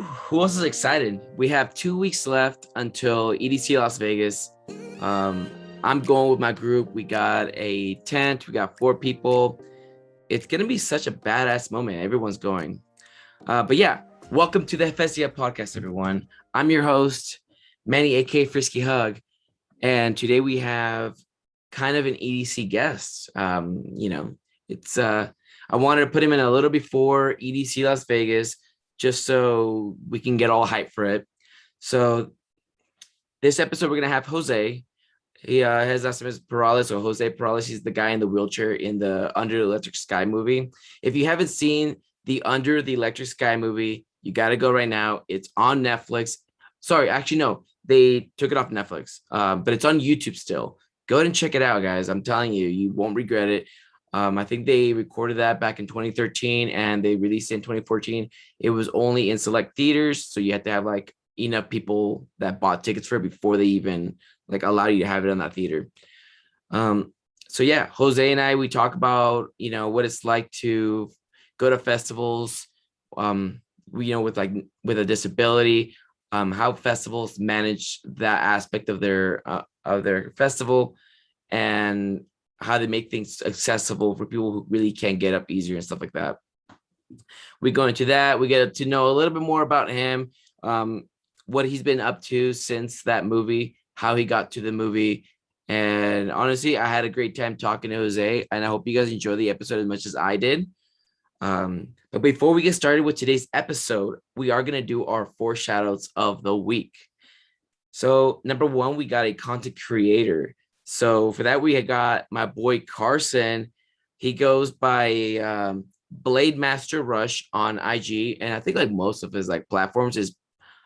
Who else is excited? We have 2 weeks left until EDC Las Vegas. I'm going with my group. We got a tent. We got 4 people. It's gonna be such a badass moment. Everyone's going. But yeah, welcome to the Festy Hub Podcast, everyone. I'm your host, Manny, aka Frisky Hug, and today we have kind of an EDC guest. It's I wanted to put him in a little before EDC Las Vegas, just so we can get all hyped for it. So this episode we're gonna have Jose. His last name is Perales, or Jose Perales. He's the guy in the wheelchair in the Under the Electric Sky movie. If you haven't seen the Under the Electric Sky movie, you got to go right now. It's on Netflix. Sorry, actually, no, they took it off Netflix, but it's on YouTube still. Go ahead and check it out, guys. I'm telling you, you won't regret it. I think they recorded that back in 2013 and they released it in 2014. It was only in select theaters, so you had to have like enough people that bought tickets for it before they even like allow you to have it on that theater. So yeah, Jose and I, we talk about, what it's like to go to festivals, with with a disability, how festivals manage that aspect of their festival, and how they make things accessible for people who really can't get up easier and stuff like that. We go into that. We get to know a little bit more about him, what he's been up to since that movie, how he got to the movie. And honestly, I had a great time talking to Jose, and I hope you guys enjoy the episode as much as I did. But before we get started with today's episode, we are going to do our foreshadows of the week. So number one, we got a content creator. So for that, we had got my boy Carson. He goes by Blade Master Rush on IG, and I think like most of his like platforms is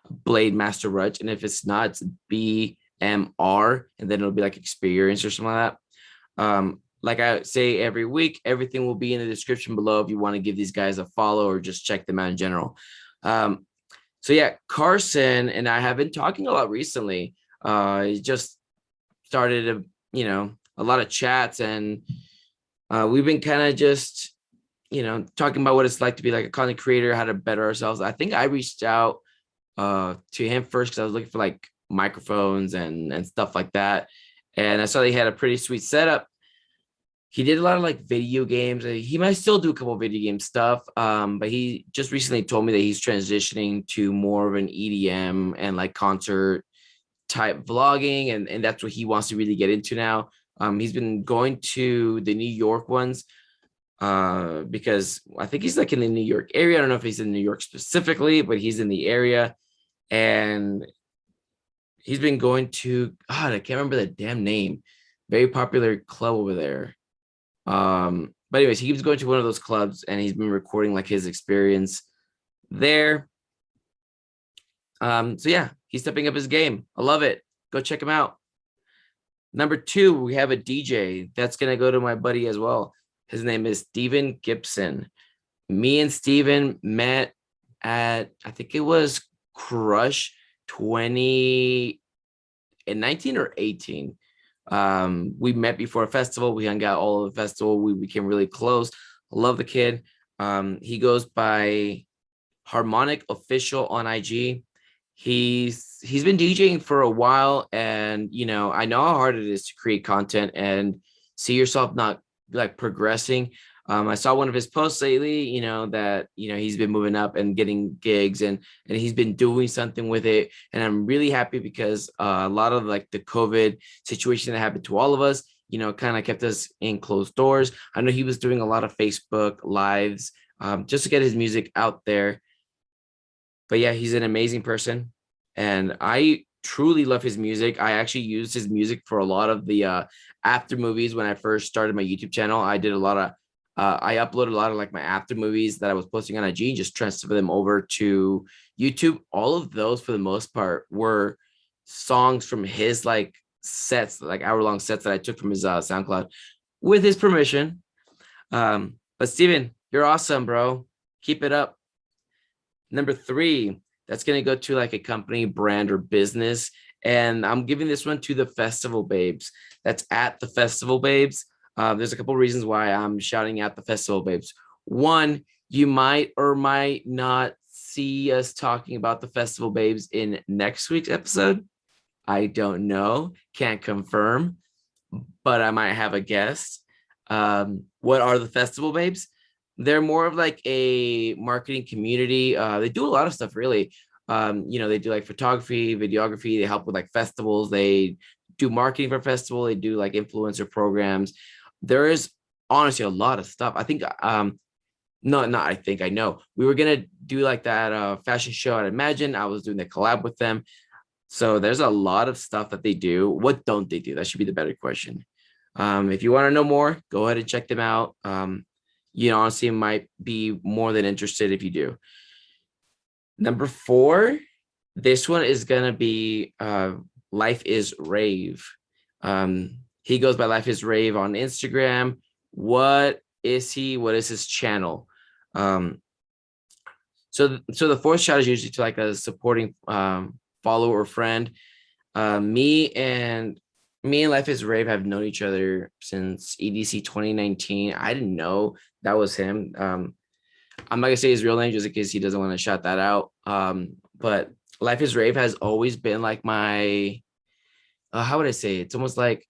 Blade Master Rush, and if it's not, it's BMR, and then it'll be like experience or something like that. Like I say every week, everything will be in the description below if you want to give these guys a follow or just check them out in general. So yeah, Carson and I have been talking a lot recently. He just started a lot of chats, and we've been kind of just talking about what it's like to be like a content creator, how to better ourselves. I think I reached out to him first because I was looking for like microphones and stuff like that, and I saw he had a pretty sweet setup. He did a lot of like video games. He might still do a couple of video game stuff, but he just recently told me that he's transitioning to more of an EDM and like concert type vlogging, and that's what he wants to really get into now. He's been going to the New York ones because I think he's like in the New York area. I don't know if he's in New York specifically, but he's in the area, and he's been going to God, I can't remember the damn name. Very popular club over there. But anyways, he keeps going to one of those clubs, and he's been recording like his experience there. So yeah, he's stepping up his game. I love it. Go check him out. Number two, we have a DJ that's gonna go to my buddy as well. His name is Steven Gibson. Me and Steven met at, I think it was Crush 2019 or 18. We met before a festival. We hung out all of the festival. We became really close. I love the kid. He goes by Harmonic Official on IG. He's been DJing for a while, and I know how hard it is to create content and see yourself not like progressing. I saw one of his posts lately, that he's been moving up and getting gigs, and he's been doing something with it. And I'm really happy because a lot of like the COVID situation that happened to all of us, kind of kept us in closed doors. I know he was doing a lot of Facebook lives just to get his music out there. But yeah, he's an amazing person, and I truly love his music. I actually used his music for a lot of the after movies when I first started my YouTube channel. I did a lot of I uploaded a lot of like my after movies that I was posting on IG, just transfer them over to YouTube. All of those, for the most part, were songs from his like sets, like hour-long sets that I took from his SoundCloud with his permission. But Steven, you're awesome, bro. Keep it up. Number three, that's going to go to like a company, brand, or business. And I'm giving this one to the Festival Babes. That's at the Festival Babes. There's a couple of reasons why I'm shouting out the Festival Babes. One, you might or might not see us talking about the festival babes in next week's episode. I don't know, can't confirm, but I might have a guest. What are the festival babes? They're more of like a marketing community. They do a lot of stuff, really. They do like photography, videography. They help with like festivals. They do marketing for festival. They do like influencer programs. There is honestly a lot of stuff. I think no, not I think I know. We were gonna do like that fashion show at Imagine. I was doing the collab with them. So there's a lot of stuff that they do. What don't they do? That should be the better question. If you want to know more, go ahead and check them out. Honestly, might be more than interested if you do. Number 4, this one is gonna be Life is Rave. He goes by Life is Rave on Instagram. What is he? What is his channel? So the Foreshadows usually to like a supporting follower or friend. Me and Life is Rave have known each other since EDC 2019. I didn't know that was him. I'm not gonna say his real name just in case he doesn't want to shout that out. But Life is Rave has always been like my how would I say it? It's almost like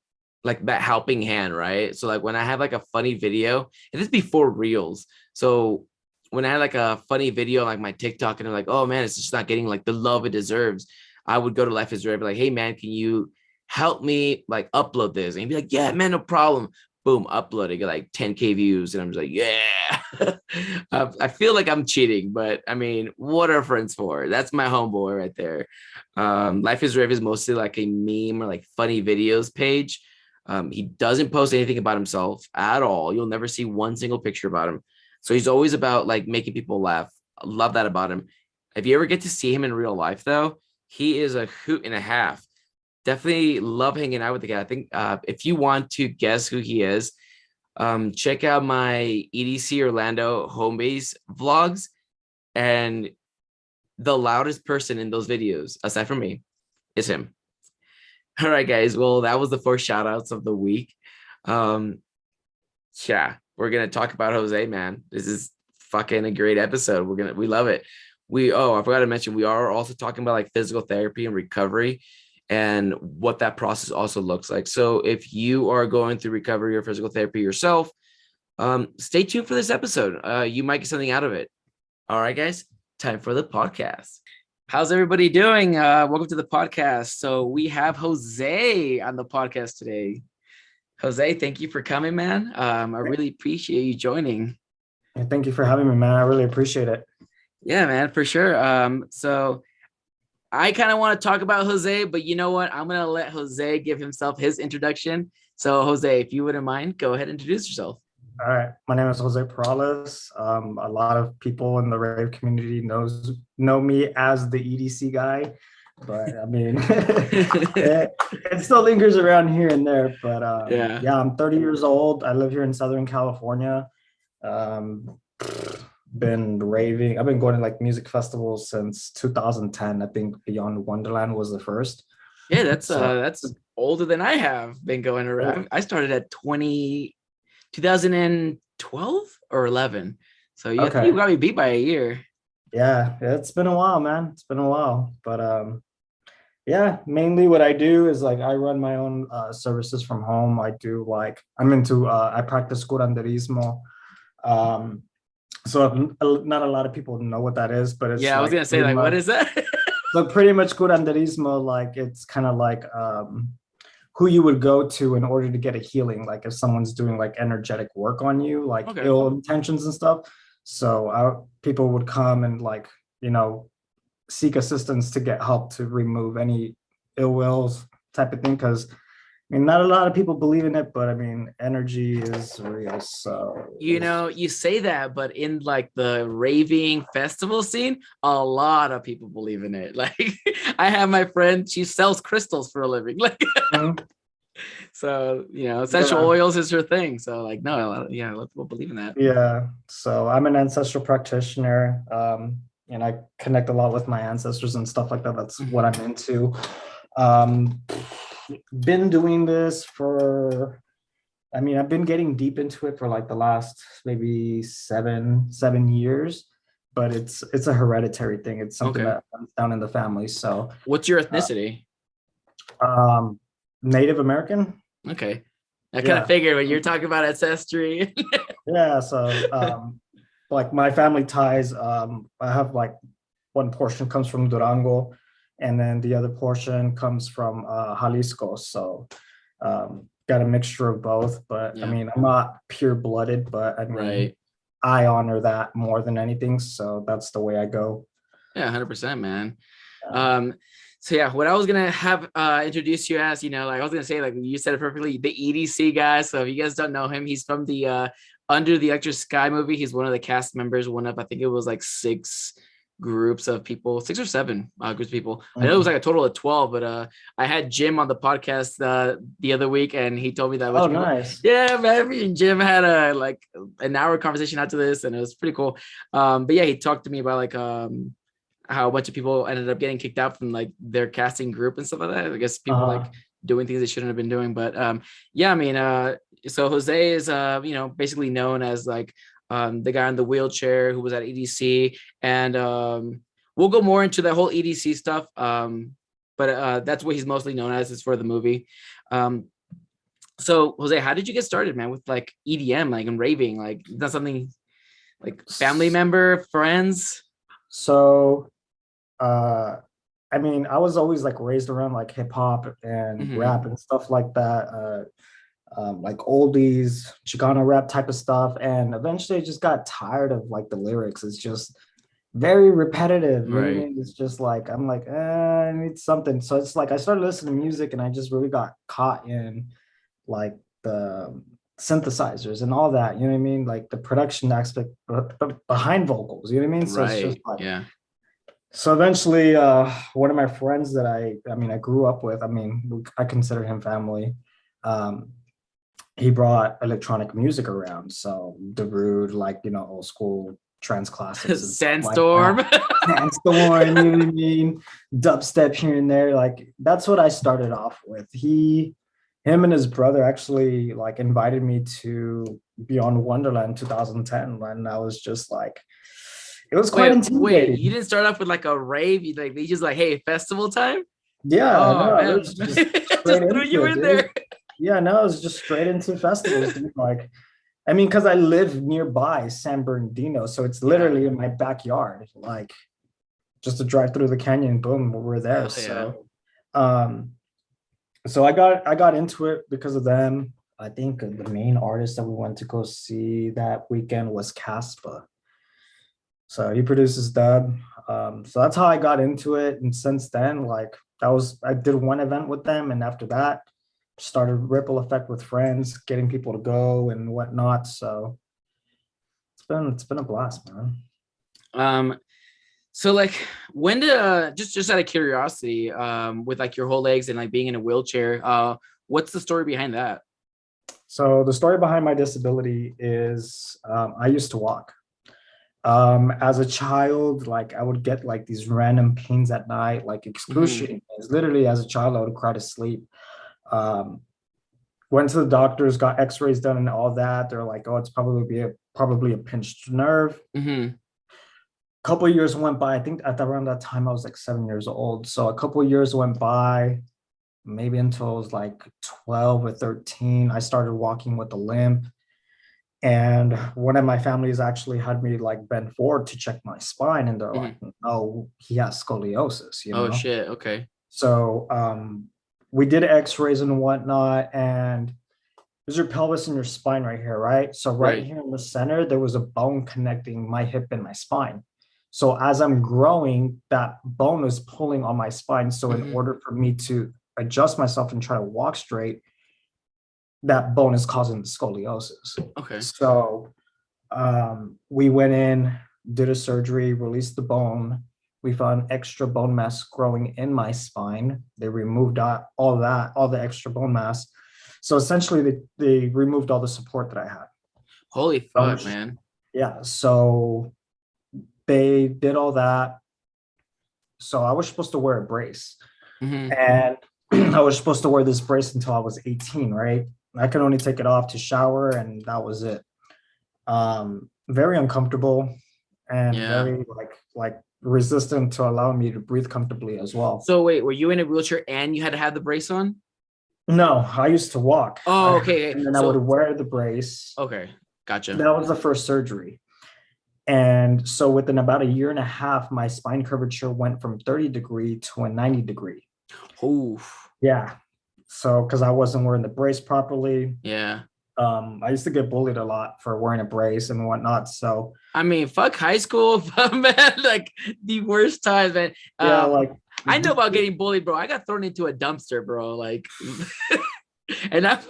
that helping hand, right? So like when I have like a funny video, and this before Reels. So when I had like a funny video like my TikTok and I'm like, oh man, it's just not getting like the love it deserves, I would go to Life is Rave, be like, hey man, can you help me like upload this? And he'd be like, yeah, man, no problem. Boom, upload it, get like 10K views. And I'm just like, yeah. I feel like I'm cheating, but I mean, what are friends for? That's my homeboy right there. Life is Rave is mostly like a meme or like funny videos page. He doesn't post anything about himself at all. You'll never see one single picture about him. So he's always about like making people laugh. I love that about him. If you ever get to see him in real life, though, he is a hoot and a half. Definitely love hanging out with the guy. I think if you want to guess who he is, check out my EDC Orlando home base vlogs. And the loudest person in those videos, aside from me, is him. All right, guys. Well, that was the 4 shout outs of the week. Yeah, we're gonna talk about Jose, man. This is fucking a great episode. We love it. I forgot to mention, we are also talking about like physical therapy and recovery and what that process also looks like. So if you are going through recovery or physical therapy yourself, stay tuned for this episode. You might get something out of it. All right, guys, time for the podcast. How's everybody doing? Welcome to the podcast. So we have Jose on the podcast today. Jose, thank you for coming, man. I really appreciate you joining. Thank you for having me, man. I really appreciate it. Yeah, man, for sure. So I kind of want to talk about Jose, but you know what? I'm going to let Jose give himself his introduction. So Jose, if you wouldn't mind, go ahead and introduce yourself. All right. My name is Jose Perales. A lot of people in the rave community know me as the EDC guy, but I mean, it still lingers around here and there. But yeah, I'm 30 years old. I live here in Southern California. Been raving. I've been going to like music festivals since 2010. I think Beyond Wonderland was the first. Yeah, that's older than I have been going around. I started at 2012 or 11. So you got me beat by a year. Yeah, it's been a while, man. It's been a while. But yeah, mainly what I do is like I run my own services from home. I practice curanderismo. So not a lot of people know what that is, but it's I was gonna say like, what is that? So pretty much curanderismo, like it's kind of like who you would go to in order to get a healing, like if someone's doing like energetic work on you, like ill intentions and stuff. So people would come and like, seek assistance to get help to remove any ill wills type of thing. Because I mean, not a lot of people believe in it, but I mean, energy is real. So you say that, but in like the raving festival scene, a lot of people believe in it. Like I have my friend, she sells crystals for a living. Like so essential oils is her thing. So like a lot of people believe in that. Yeah. So I'm an ancestral practitioner. And I connect a lot with my ancestors and stuff like that. That's what I'm into. Been doing this I've been getting deep into it for like the last maybe seven years. but it's a hereditary thing. It's something Okay. that runs down in the family. So, What's your ethnicity? um, Native American. Okay. I kind of Yeah, figured when you're talking about ancestry. yeah. So, like my family ties, I have like one portion comes from Durango, and then the other portion comes from Jalisco. So, got a mixture of both. But I Yeah. mean, I'm not pure blooded, but I mean, Right. I honor that more than anything. So that's the way I go. Yeah, 100%, man. Yeah. So yeah, what I was gonna have introduce you as, like I was gonna say, like you said it perfectly, the EDC guy. So if you guys don't know him, he's from the Under the Electric Sky movie. He's one of the cast members, one of, I think it was like 6 groups of people, 6 or 7 groups of people. I know it was like a total of 12, but I had Jim on the podcast the other week, and he told me that. Oh, nice. Yeah, man, me and Jim had a like an hour conversation after this, and it was pretty cool. But yeah, he talked to me about like how a bunch of people ended up getting kicked out from like their casting group and stuff like that. I guess people like doing things they shouldn't have been doing. But yeah, I mean, so Jose is basically known as like the guy in the wheelchair who was at EDC, and we'll go more into the whole EDC stuff. But that's what he's mostly known as, is for the movie. So Jose, how did you get started, man, with like EDM, like and raving? Like, that's something like family member, friends? So, I mean, I was always like raised around like hip hop and rap and stuff like that. Like oldies, Chicano rap type of stuff. And eventually I just got tired of like the lyrics. It's just very repetitive. You know what I mean? It's just like, I'm like, I need something. So it's like I started listening to music, and I just really got caught in like the synthesizers and all that. You know what I mean? Like the production aspect behind vocals. You know what I mean? So it's just like, yeah. So eventually, one of my friends that I grew up with, I consider him family. He brought electronic music around. So Darude, like, old school trance classics. Sandstorm. Like Sandstorm, you know what I mean? Dubstep here and there. Like, that's what I started off with. Him and his brother actually like invited me to Beyond Wonderland 2010, and I was just like, it was quite intimidating. Wait, you didn't start off with like a rave? They just like, hey, festival time? Yeah, no, it was just threw you in there. Yeah, no, it was just straight into festivals. Dude. Like, I mean, because I live nearby San Bernardino, so it's literally in my backyard. Like, just to drive through the canyon, boom, we're there. Yeah. So I got into it because of them. I think the main artist that we went to go see that weekend was Caspa. So he produces dub. So that's how I got into it. And since then, like I did one event with them, and after that, started ripple effect with friends, getting people to go and whatnot. So it's been a blast, man. So like, when did just out of curiosity, with like your whole legs and like being in a wheelchair, what's the story behind that? So the story behind my disability is I used to walk. As a child, like I would get like these random pains at night, like excruciating pains. Literally, as a child, I would cry to sleep. Went to the doctors, got x-rays done and all that. They're like, oh, it's probably a pinched nerve. Couple of years went by. I think around that time I was like 7 years old. So a couple of years went by, maybe until I was like 12 or 13. I started walking with a limp. And one of my families actually had me like bend forward to check my spine, and they're like, oh, he has scoliosis, Oh shit, okay. So we did x-rays and whatnot, and there's your pelvis and your spine right here, right? So right here in the center, there was a bone connecting my hip and my spine. So as I'm growing, that bone is pulling on my spine. So in order for me to adjust myself and try to walk straight, that bone is causing the scoliosis. Okay. So we went in, did a surgery, released the bone. We found extra bone mass growing in my spine. They removed all the extra bone mass. So essentially, they removed all the support that I had. Holy fuck, man. Yeah. So they did all that. So I was supposed to wear a brace. And I was supposed to wear this brace until I was 18, right? I could only take it off to shower, and that was it. Very uncomfortable. and very like resistant to allowing me to breathe comfortably as well. So wait, were you in a wheelchair and you had to have the brace on? No, I used to walk. Oh, okay. And then I would wear the brace. Okay, gotcha. That was the first surgery. And so within about a year and a half, my spine curvature went from 30 degree to a 90 degree. Oh. Yeah. So because I wasn't wearing the brace properly. Yeah. I used to get bullied a lot for wearing a brace and whatnot. So I mean, fuck high school, man. Like the worst times, man. Yeah, like I know about getting bullied, bro. I got thrown into a dumpster, bro. Like, and I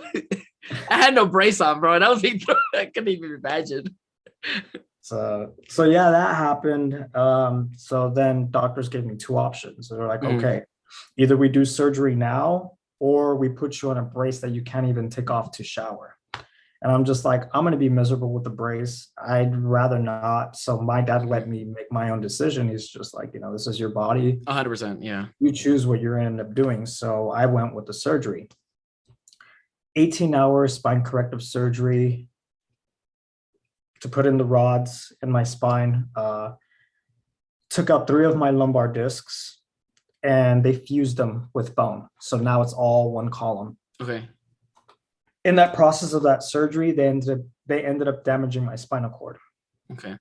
had no brace on, bro. And I was being thrown. I couldn't even imagine. So yeah, that happened. So then doctors gave me two options. They're like, okay, either we do surgery now or we put you on a brace that you can't even take off to shower. And I'm just like, I'm going to be miserable with the brace. I'd rather not. So my dad let me make my own decision. He's just like, you know, this is your body. 100%. Yeah. You choose what you're going to end up doing. So I went with the surgery. 18-hour spine corrective surgery to put in the rods in my spine. Took out 3 of my lumbar discs and they fused them with bone. So now it's all one column. Okay. In that process of that surgery, they ended up damaging my spinal cord. Okay.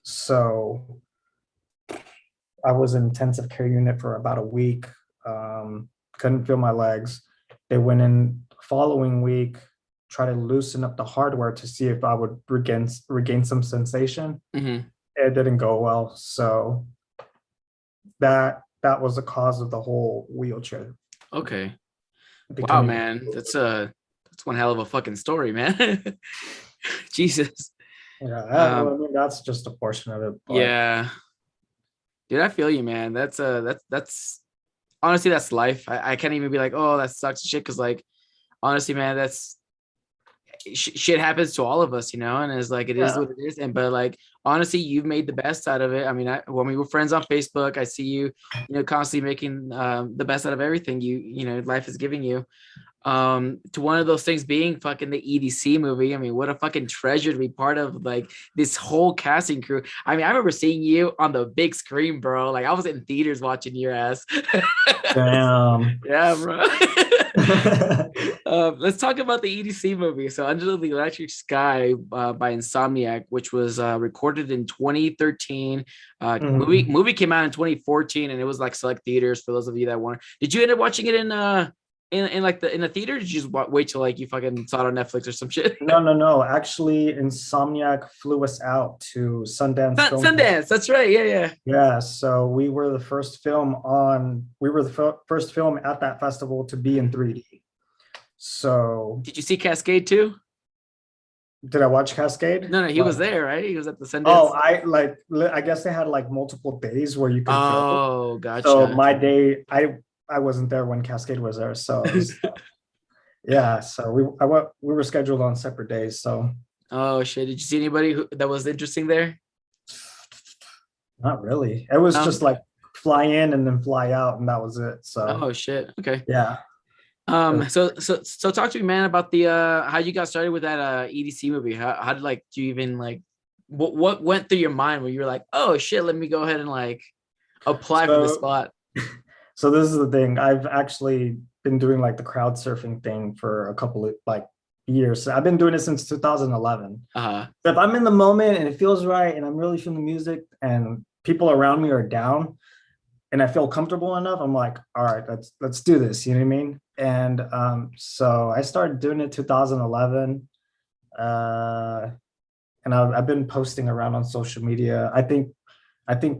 So I was in intensive care unit for about a week. Couldn't feel my legs. They went in following week, try to loosen up the hardware to see if I would regain some sensation. It didn't go well. So that was the cause of the whole wheelchair. Okay. Wow, man. That's one hell of a fucking story, man. Jesus. Yeah, I mean, that's just a portion of it. But... Yeah. Dude, I feel you, man. That's honestly, that's life. I can't even be like, oh, that sucks shit. Cause like, honestly, man, that's shit happens to all of us, you know, and it's like, it is what it is. And, but like, honestly, you've made the best out of it. I mean, when we were friends on Facebook, I see you, you know, constantly making the best out of everything you know, life is giving you. To one of those things being fucking the EDC movie. I mean, what a fucking treasure to be part of, like this whole casting crew. I mean, I remember seeing you on the big screen, bro. Like I was in theaters watching your ass. Damn. Yeah, bro. Let's talk about the EDC movie. So Under the Electric Sky by Insomniac, which was recorded in 2013. Movie came out in 2014 and it was like select theaters for those of you that want. Did you end up watching it in the theater? Did you just wait till like you fucking saw it on Netflix or some shit? No. Actually, Insomniac flew us out to Sundance. Sundance, that's right. Yeah. Yeah. So we were the first film first film at that festival to be in 3D. So did you see Cascade too? Did I watch Cascade? No, he was there, right? He was at the Sundance. Oh, I guess they had like multiple days where you could go. Gotcha. So my day, I wasn't there when Cascade was there, so yeah. So we were scheduled on separate days. So oh shit! Did you see anybody that was interesting there? Not really. It was just like fly in and then fly out, and that was it. So oh shit. Okay. Yeah. So talk to me, man, about the how you got started with that EDC movie. How did like do you even like what went through your mind when you were like, oh shit, let me go ahead and like apply for the spot? So this is the thing. I've actually been doing like the crowd surfing thing for a couple of like years. So I've been doing it since 2011. So if I'm in the moment and it feels right and I'm really feeling the music and people around me are down and I feel comfortable enough, I'm like, all right, let's do this. You know what I mean? And so I started doing it 2011. And I've been posting around on social media. I think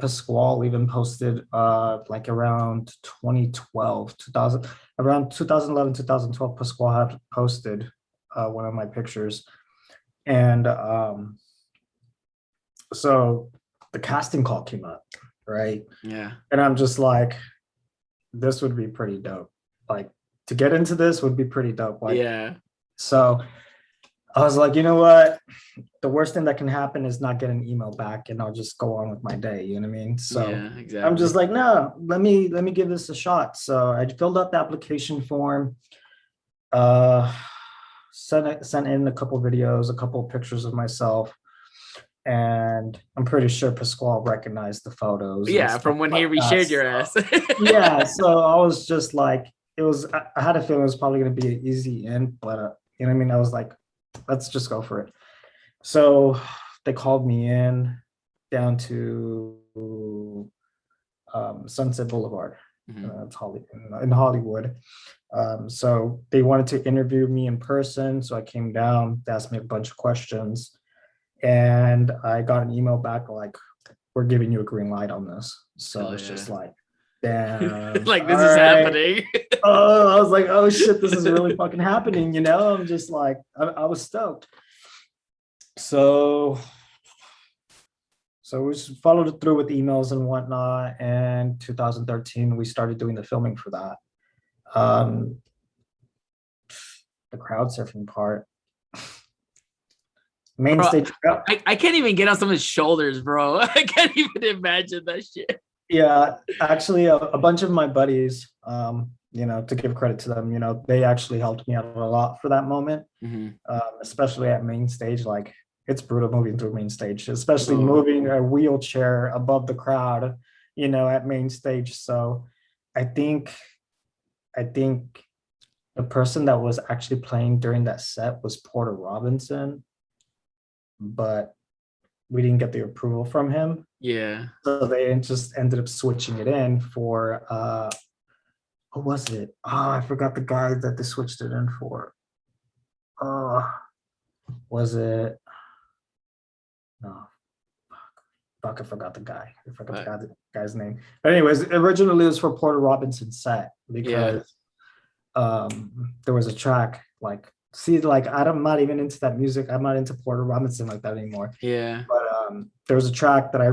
Pasquale even posted like around 2012, around 2011, 2012, Pasquale had posted one of my pictures. And so the casting call came up, right? Yeah. And I'm just like, this would be pretty dope. Like to get into this would be pretty dope. Like, yeah. So I was like, you know what? The worst thing that can happen is not get an email back and I'll just go on with my day. You know what I mean? So yeah, exactly. I'm just like, no, let me give this a shot. So I filled out the application form, sent in a couple videos, a couple pictures of myself. and I'm pretty sure Pasquale recognized the photos. Yeah, from when he reshared your ass. Yeah, so I was just like, I had a feeling it was probably going to be an easy in, but you know what I mean? I was like, let's just go for it. So they called me in down to Sunset Boulevard. It's in Hollywood. So they wanted to interview me in person. So I came down, they asked me a bunch of questions, and I got an email back like, we're giving you a green light on this. So it's just like, damn. Like, this is happening. I was like, oh shit, this is really fucking happening. You know, I'm just like, I was stoked. So we just followed it through with emails and whatnot. And 2013, we started doing the filming for that. The crowd surfing part. Main stage. I can't even get on someone's shoulders, bro. I can't even imagine that shit. Yeah, actually, a bunch of my buddies, you know, to give credit to them, you know, they actually helped me out a lot for that moment, especially at main stage. Like, it's brutal moving through main stage, especially moving a wheelchair above the crowd, you know, at main stage. So I think the person that was actually playing during that set was Porter Robinson, but we didn't get the approval from him. Yeah. So they just ended up switching it in for, what was it? Oh, I forgot the guy that they switched it in for. Was it? No. Fuck, I forgot the guy. I forgot the guy's name. But anyways, originally it was for Porter Robinson's set because there was a track like, I'm not even into that music. I'm not into Porter Robinson like that anymore. Yeah. But there was a track that I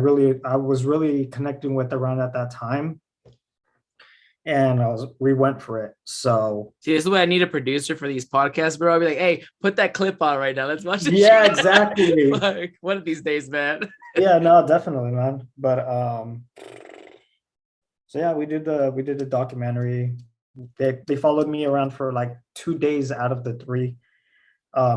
was really connecting with around at that time. And we went for it. So see, this is why I need a producer for these podcasts, bro. I'll be like, hey, put that clip on right now. Let's watch it. Yeah, exactly. Like, one of these days, man. Yeah, no, definitely, man. But so yeah, we did the documentary. They followed me around for like 2 days out of the 3.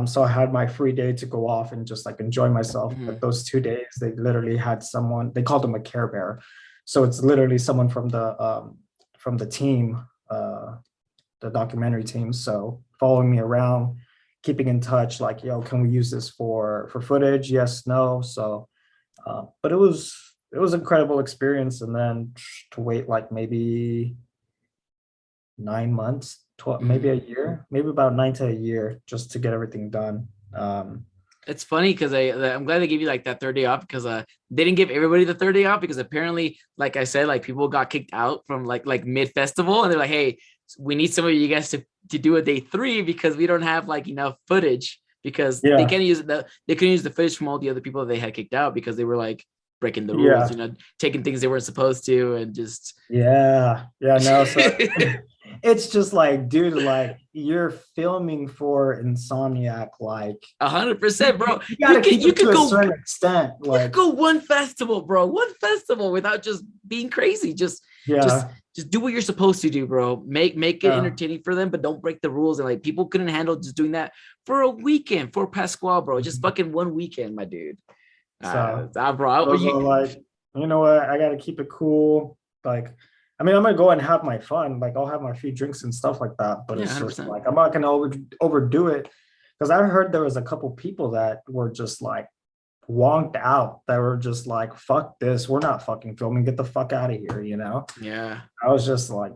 So I had my free day to go off and just like enjoy myself. But those 2 days, they literally had someone, they called them a Care Bear. So it's literally someone from the team, the documentary team. So following me around, keeping in touch, like, yo, can we use this for footage? Yes, no. So, but it was an incredible experience. And then to wait like maybe 9 months, maybe a year, maybe about 9 to a year just to get everything done. It's funny because I'm glad they gave you like that 3rd day off, because they didn't give everybody the 3rd day off, because apparently, like I said, like people got kicked out from like mid festival, and they're like, hey, we need some of you guys to do a day 3 because we don't have like enough footage, because they couldn't use the footage from all the other people that they had kicked out because they were like breaking the rules, you know, taking things they weren't supposed to, and just no. So it's just like, dude, like you're filming for Insomniac, like 100%, bro. You can go to a certain extent. Like, you could go one festival, bro. One festival without just being crazy. Just do what you're supposed to do, bro. Make it entertaining for them, but don't break the rules. And like people couldn't handle just doing that for a weekend for Pasquale, bro. Just fucking one weekend, my dude. So, bro, like, you know what? I gotta keep it cool. Like, I mean, I'm gonna go and have my fun. Like, I'll have my few drinks and stuff like that. But it's 100%. Just like, I'm not gonna overdo it, because I heard there was a couple people that were just like wonked out. That were just like, "Fuck this, we're not fucking filming. Get the fuck out of here," you know? Yeah. I was just like,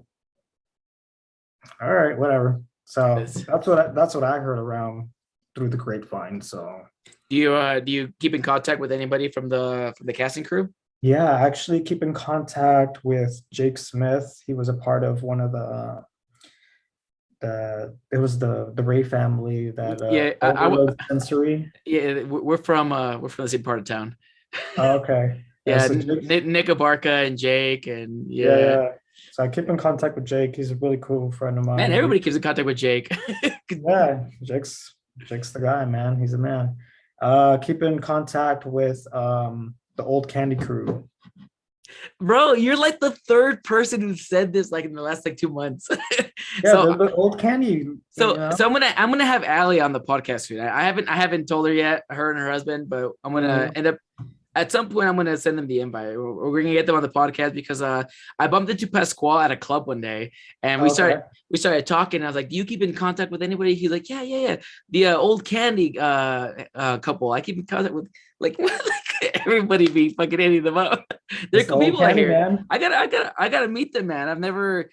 all right, whatever. So that's what I heard around through the grapevine. So. Do you keep in contact with anybody from the casting crew? Yeah, I actually keep in contact with Jake Smith. He was a part of one of it was the Ray family that sensory. Yeah, we're from the same part of town. Oh, okay. Yeah, so Nick Abarca and Jake, and yeah. So I keep in contact with Jake. He's a really cool friend of mine. Man, everybody keeps in contact with Jake. Yeah, Jake's the guy, man. He's a man. Keep in contact with the old Candy crew. Bro, you're like the 3rd person who said this like in the last like 2 months. Yeah, So the old candy. so I'm gonna have Allie on the podcast soon. I haven't told her yet, her and her husband, but I'm gonna end up at some point. I'm gonna send them the invite. We're gonna get them on the podcast because I bumped into Pasquale at a club one day, and we started talking. I was like, "Do you keep in contact with anybody?" He's like, "Yeah. The old candy couple. I keep in contact with like." Everybody be fucking hitting them up. They're cool people out here. Man. I gotta meet them, man. I've never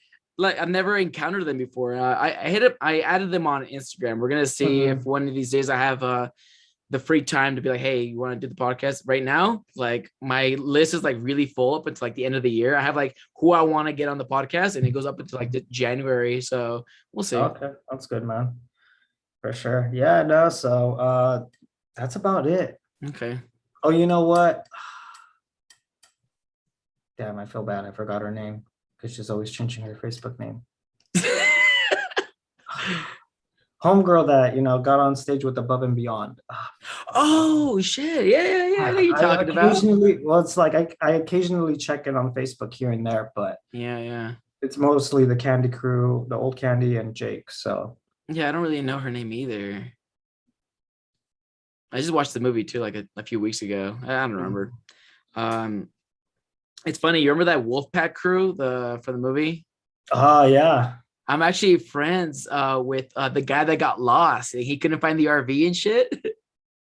encountered them before. I added them on Instagram. We're gonna see if one of these days I have the free time to be like, hey, you want to do the podcast right now? Like my list is like really full up until like the end of the year. I have like who I want to get on the podcast, and it goes up until like January. So we'll see. Okay, that's good, man. For sure. Yeah, no. So that's about it. Okay. Oh, you know what? Damn, I feel bad. I forgot her name because she's always changing her Facebook name. Homegirl that, got on stage with Above and Beyond. Oh, shit. Yeah. I know you're talking about. Well, it's like I occasionally check in on Facebook here and there, but yeah. It's mostly the Candy crew, the old Candy and Jake. So yeah, I don't really know her name either. I just watched the movie too, like a few weeks ago. I don't remember. It's funny. You remember that Wolfpack crew for the movie? Oh yeah. I'm actually friends with the guy that got lost. He couldn't find the RV and shit.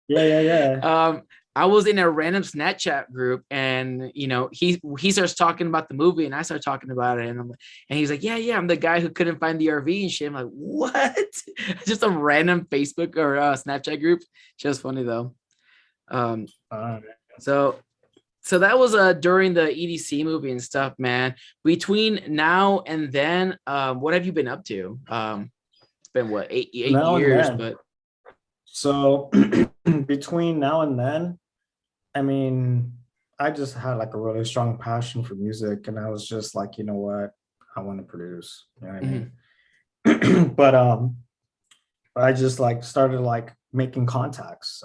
Yeah. I was in a random Snapchat group, and he starts talking about the movie, and I start talking about it, and he's like, yeah, I'm the guy who couldn't find the RV and shit. I'm like, what? Just a random Facebook or Snapchat group. Just funny though. So that was during the EDC movie and stuff, man. Between now and then, what have you been up to? It's been what, eight years, but so between now and then, I mean, I just had like a really strong passion for music, and I was just like, you know what, I want to produce. You know what I mean? But I just like started like making contacts,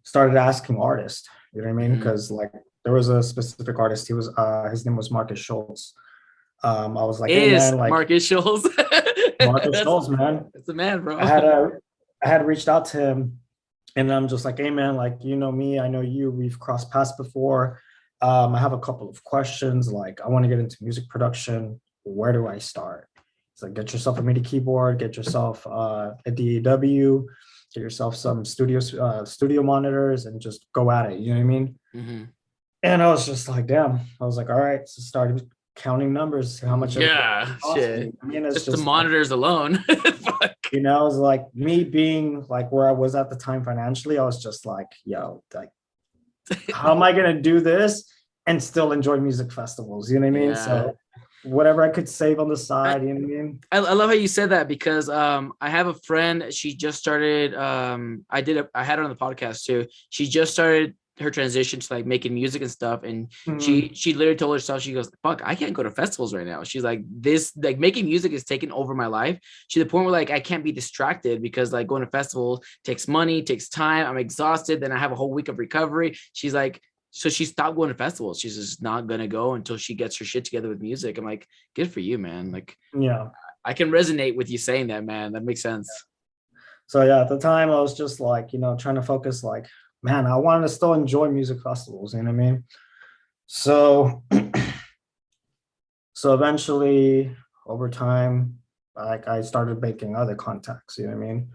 started asking artists. You know what I mean? Because like there was a specific artist. He was his name was Marcus Schultz. I was like, hey, man, like Marcus Schultz. Marcus Schultz, man. It's a man, bro. I had reached out to him, and I'm just like, hey man, like, you know me, I know you, we've crossed paths before. I have a couple of questions. Like, I want to get into music production. Where do I start? It's like, get yourself a MIDI keyboard, get yourself a DAW, get yourself some studio monitors, and just go at it. You know what I mean? And I was just like, damn. I was like, all right. So started counting numbers, how much. Yeah, shit. I mean, it's just the monitors alone. Fuck. You know, it was like me being like where I was at the time financially. I was just like, yo, like, how am I gonna do this and still enjoy music festivals? You know what I mean? Yeah. So whatever I could save on the side, you know what I mean? I love how you said that, because I have a friend, she just started, I had her on the podcast too. She just started her transition to like making music and stuff, and she literally told herself, she goes, fuck, I can't go to festivals right now. She's like, this, like, making music is taking over my life to the point where like I can't be distracted, because like going to festivals takes money, takes time, I'm exhausted, then I have a whole week of recovery. She's like, so she stopped going to festivals. She's just not gonna go until she gets her shit together with music. I'm like, good for you, man. Like, yeah, I can resonate with you saying that, man. That makes sense. So yeah, at the time I was just like, trying to focus, like, man, I wanted to still enjoy music festivals, you know what I mean? So eventually over time, like, I started making other contacts, you know what I mean?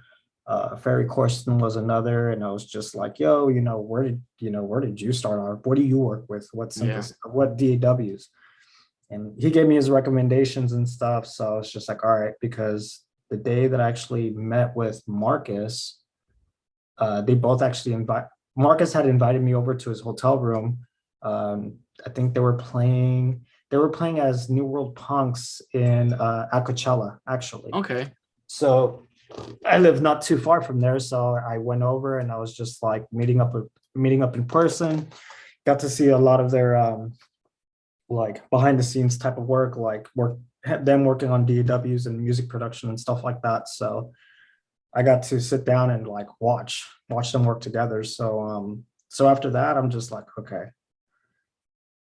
Ferry Corson was another, and I was just like, yo, where did you start out? What do you work with? What DAWs? And he gave me his recommendations and stuff. So I was just like, all right, because the day that I actually met with Marcus, they both actually Marcus had invited me over to his hotel room. I think they were playing as New World Punks at Coachella, actually. Okay. So I live not too far from there, so I went over, and I was just like meeting up in person. Got to see a lot of their like behind the scenes type of work, like them working on DAWs and music production and stuff like that. So I got to sit down and like watch them work together. So after that, I'm just like, okay,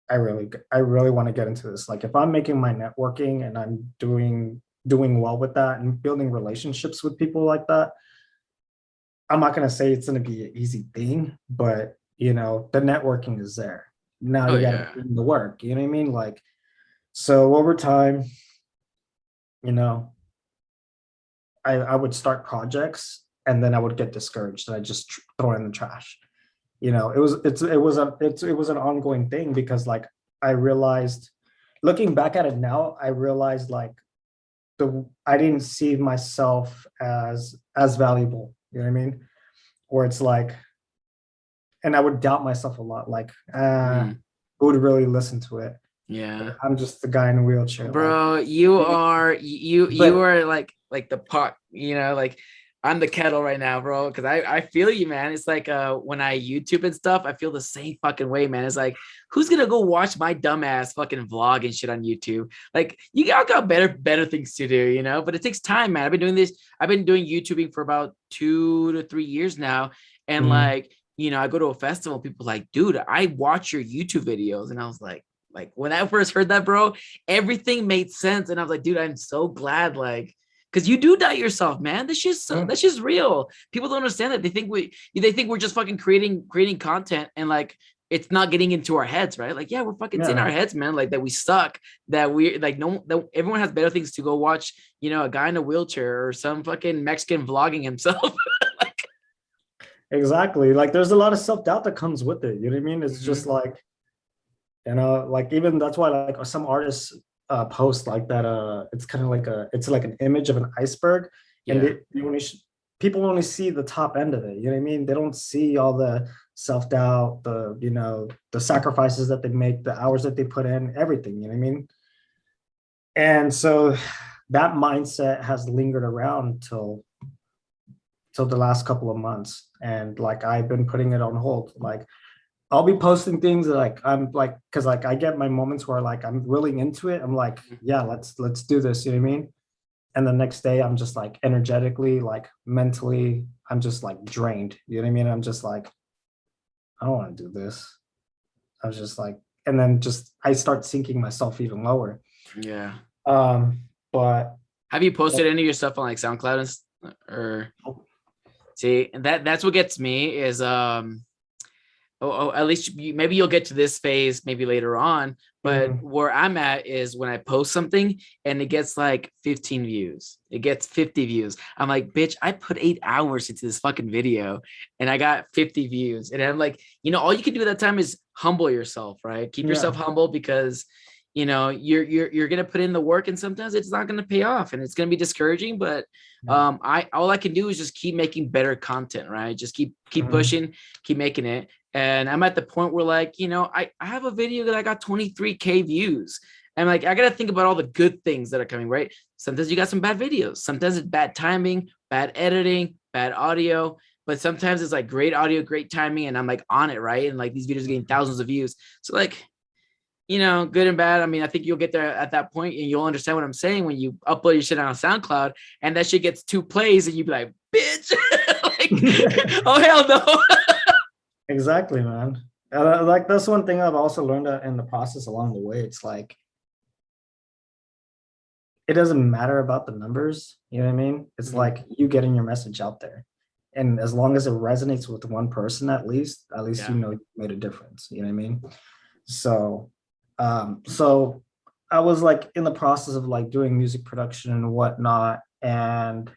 I really want to get into this. Like, if I'm making my networking and I'm doing doing well with that and building relationships with people like that. I'm not going to say it's going to be an easy thing, but you know, the networking is there. Now you got to put in the work. You know what I mean? Like, so over time, you know, I would start projects and then I would get discouraged and I just throw it in the trash. You know, it was an ongoing thing because like I realized, looking back at it now, I realized like I didn't see myself as valuable. You know what I mean? Where it's like, and I would doubt myself a lot. Like, who would really listen to it? Yeah, I'm just the guy in a wheelchair, bro. like, You are like the pot. You know, like I'm the kettle right now, bro. Because I feel you, man. It's like when I YouTube and stuff, I feel the same fucking way, man. It's like, who's gonna go watch my dumbass fucking vlog and shit on YouTube? Like, you got better things to do, you know. But it takes time, man. I've been doing YouTubing for about 2 to 3 years now, and like, you know, I go to a festival, people like, dude, I watch your YouTube videos, and I was like when I first heard that, bro, everything made sense, and I was like, dude, I'm so glad, like. Because you do doubt yourself, man. That's just real. People don't understand that. They think we're just fucking creating content and like it's not getting into our heads, right? Like, yeah, we're fucking in our heads, man. Like that we suck. That we like that everyone has better things to go watch. You know, a guy in a wheelchair or some fucking Mexican vlogging himself. Like, exactly. Like there's a lot of self-doubt that comes with it. You know what I mean? It's just like, you know, like even that's why like some artists post like that it's kind of like it's like an image of an iceberg and people only see the top end of it, you know what I mean? They don't see all the self-doubt, the, you know, the sacrifices that they make, the hours that they put in, everything, you know what I mean? And so that mindset has lingered around till the last couple of months, and like I've been putting it on hold. Like I'll be posting things that like I'm like, because like I get my moments where like I'm really into it. I'm like, yeah, let's do this. You know what I mean? And the next day I'm just like energetically, like mentally, I'm just like drained. You know what I mean? I'm just like, I don't want to do this. I was just like, and then just I start sinking myself even lower. Yeah. But have you posted any of your stuff on like SoundCloud or see, and that's what gets me is at least maybe you'll get to this phase maybe later on, but where I'm at is when I post something and it gets like 15 views, it gets 50 views. I'm like, bitch, I put 8 hours into this fucking video and I got 50 views. And I'm like, you know, all you can do at that time is humble yourself, right? Keep yourself humble because, you know, you're going to put in the work and sometimes it's not going to pay off and it's going to be discouraging, but all I can do is just keep making better content, right? Just keep pushing, keep making it. And I'm at the point where like, you know, I have a video that I got 23K views. And like, I got to think about all the good things that are coming, right? Sometimes you got some bad videos. Sometimes it's bad timing, bad editing, bad audio. But sometimes it's like great audio, great timing. And I'm like on it, right? And like these videos are getting thousands of views. So like, you know, good and bad. I mean, I think you'll get there at that point and you'll understand what I'm saying when you upload your shit on SoundCloud and that shit gets 2 plays and you be like, bitch, like, oh, hell no. Exactly, man. Like that's one thing I've also learned in the process along the way. It's like, it doesn't matter about the numbers. You know what I mean? It's like you getting your message out there. And as long as it resonates with one person, at least you know, you made a difference. You know what I mean? So, so I was like in the process of like doing music production and whatnot. And,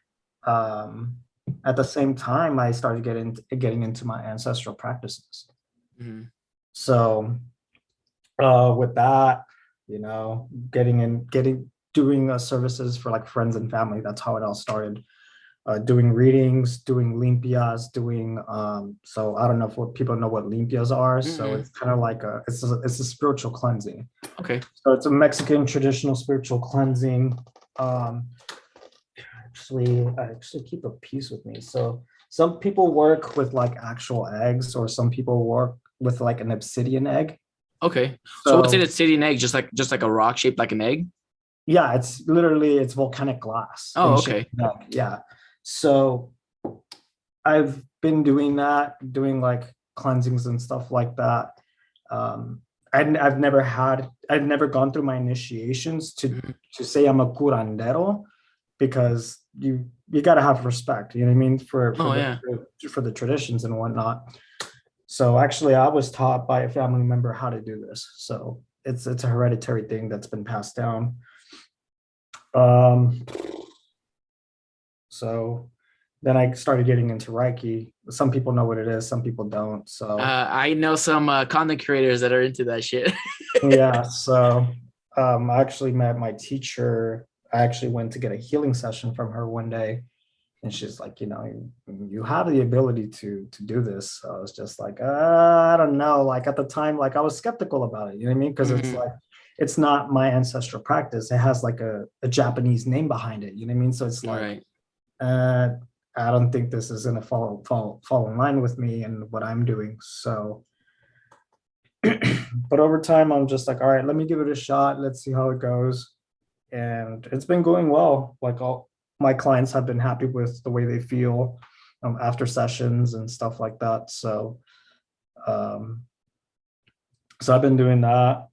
at the same time, I started getting into my ancestral practices. So with that, you know, doing services for like friends and family. That's how it all started. Doing readings, doing limpias, doing so I don't know if people know what limpias are. So it's kind of like it's a spiritual cleansing. Okay. So it's a Mexican traditional spiritual cleansing. I actually keep a piece with me. So some people work with like actual eggs, or some people work with like an obsidian egg. Okay. So what's an obsidian egg? Just like a rock shaped like an egg? Yeah, it's volcanic glass. Oh, okay. Yeah. So I've been doing like cleansings and stuff like that. I've never gone through my initiations to say I'm a curandero. because you got to have respect, you know what I mean, for the traditions and whatnot. So actually I was taught by a family member how to do this. So it's a hereditary thing that's been passed down. So then I started getting into Reiki. Some people know what it is, some people don't. So I know some content creators that are into that shit. Yeah. So I actually met my teacher. I actually went to get a healing session from her one day, and she's like, you have the ability to do this. So I was just like, I don't know. Like at the time, like I was skeptical about it. You know what I mean? Because it's like, it's not my ancestral practice. It has like a Japanese name behind it. You know what I mean? So it's like, I don't think this is gonna fall in line with me and what I'm doing. So, but over time, I'm just like, all right, let me give it a shot. Let's see how it goes. And it's been going well. Like all my clients have been happy with the way they feel after sessions and stuff like that. So, so I've been doing that.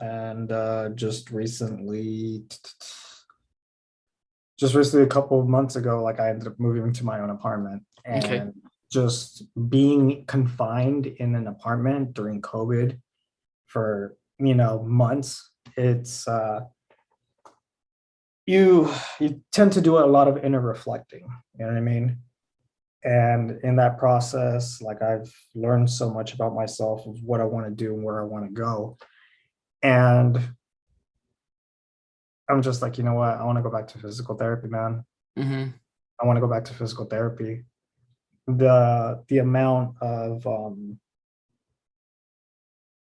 And just recently, a couple of months ago, like I ended up moving into my own apartment, and just being confined in an apartment during COVID for, months, it's you tend to do a lot of inner reflecting, you know what I mean? And in that process, like I've learned so much about myself, of what I want to do and where I want to go. And I'm just like, you know what? I want to go back to physical therapy, man. I want to go back to physical therapy. The amount of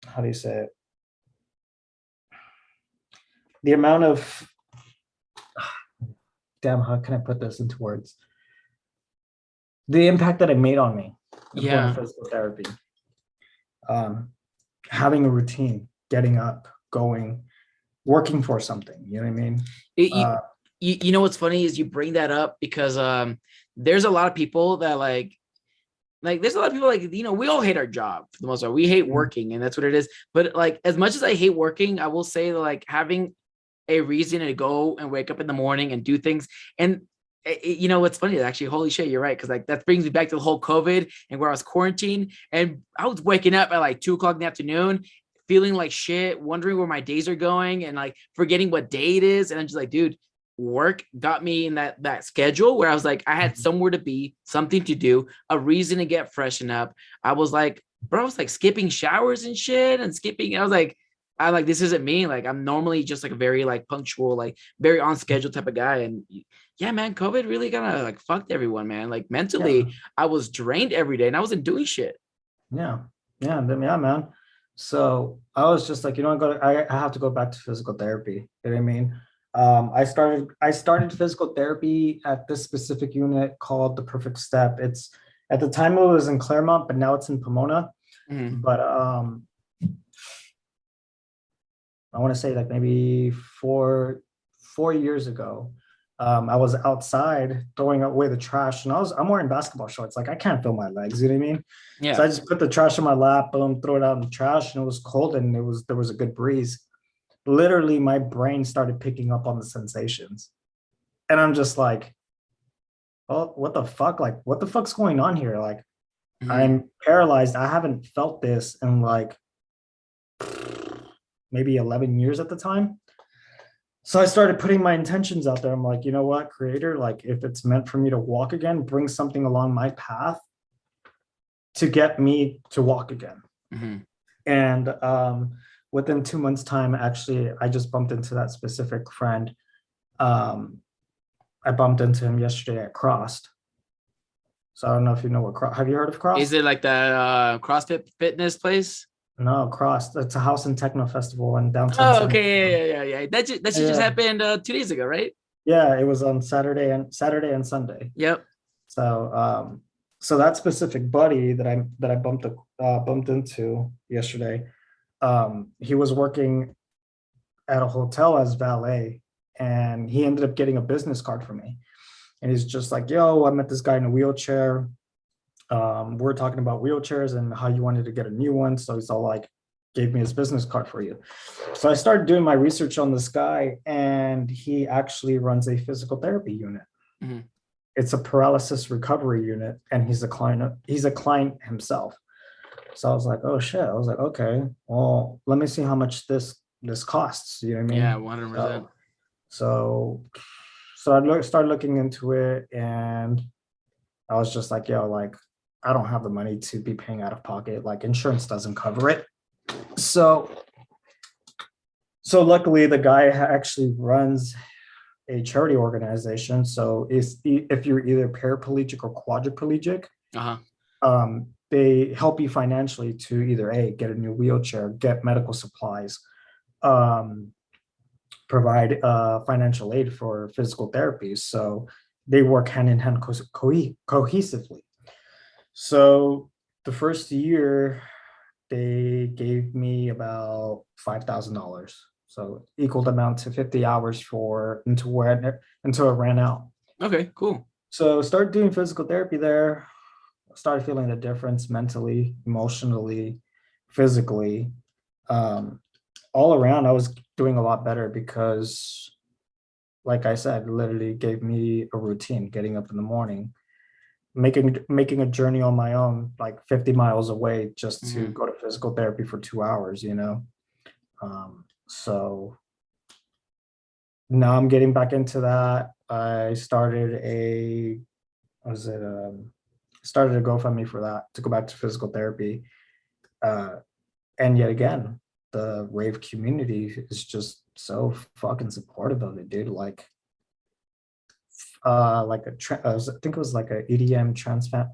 how do you say it? The amount of how can I put this into words? The impact that it made on me going to physical therapy. Having a routine, getting up, going, working for something, you know what I mean? You know what's funny is you bring that up because there's a lot of people that like there's a lot of people like, we all hate our job for the most part. We hate working, and that's what it is. But like, as much as I hate working, I will say that like having a reason to go and wake up in the morning and do things. And what's funny is actually, holy shit, you're right. Cause like that brings me back to the whole COVID and where I was quarantined, and I was waking up at like 2:00 in the afternoon, feeling like shit, wondering where my days are going and like forgetting what day it is. And I'm just like, dude, work got me in that schedule where I was like, I had somewhere to be, something to do, a reason to get freshened up. I was like, bro, I was like skipping showers and shit and skipping. I was like, this isn't me. Like, I'm normally just like a very like punctual, like very on schedule type of guy. And yeah, man, COVID really kind of like fucked everyone, man. Like mentally, I was drained every day and I wasn't doing shit. Yeah, man. So I was just like, I have to go back to physical therapy. You know what I mean? I started physical therapy at this specific unit called The Perfect Step. It's, at the time it was in Claremont, but now it's in Pomona. But I want to say like maybe four years ago, I was outside throwing away the trash, and I'm wearing basketball shorts. Like I can't feel my legs, you know what I mean? Yeah. So I just put the trash in my lap, boom, throw it out in the trash, and it was cold, and there was a good breeze. Literally, my brain started picking up on the sensations, and I'm just like, oh, what the fuck? Like, what the fuck's going on here? Like, I'm paralyzed. I haven't felt this in like maybe 11 years at the time. So I started putting my intentions out there. I'm like, you know what, creator, like if it's meant for me to walk again, bring something along my path to get me to walk again. And within 2 months time, actually, I just bumped into that specific friend. I bumped into him yesterday at Crossed. So I don't know if you know what, have you heard of Crossed? Is it like the CrossFit fitness place? No, Crossed. It's a house and techno festival in downtown. Oh, okay, yeah. That just happened 2 days ago, right? Yeah, it was on Saturday and Sunday. Yep. So, so that specific buddy that I bumped into yesterday, he was working at a hotel as valet, and he ended up getting a business card for me. And he's just like, yo, I met this guy in a wheelchair. We're talking about wheelchairs and how you wanted to get a new one. So he's all like, gave me his business card for you. So I started doing my research on this guy, and he actually runs a physical therapy unit. Mm-hmm. It's a paralysis recovery unit, and he's a client himself. So I was like, oh shit. I was like, okay, well, let me see how much this costs. You know what I mean? Yeah, 100%. So I started looking into it, and I was just like, yo, like, I don't have the money to be paying out of pocket. Like, insurance doesn't cover it. So luckily, the guy actually runs a charity organization. So if you're either paraplegic or quadriplegic, they help you financially to either get a new wheelchair, get medical supplies, provide financial aid for physical therapy. So they work hand in hand cohesively. So the first year, they gave me about $5,000. So equal amount to 50 hours until it ran out. Okay, cool. So started doing physical therapy there. Started feeling the difference mentally, emotionally, physically. All around, I was doing a lot better because, like I said, literally gave me a routine, getting up in the morning, making a journey on my own, like 50 miles away, just to go to physical therapy for 2 hours, you know? So now I'm getting back into that. I started a GoFundMe for that, to go back to physical therapy. And yet again, the rave community is just so fucking supportive of it, dude. I think it was like a EDM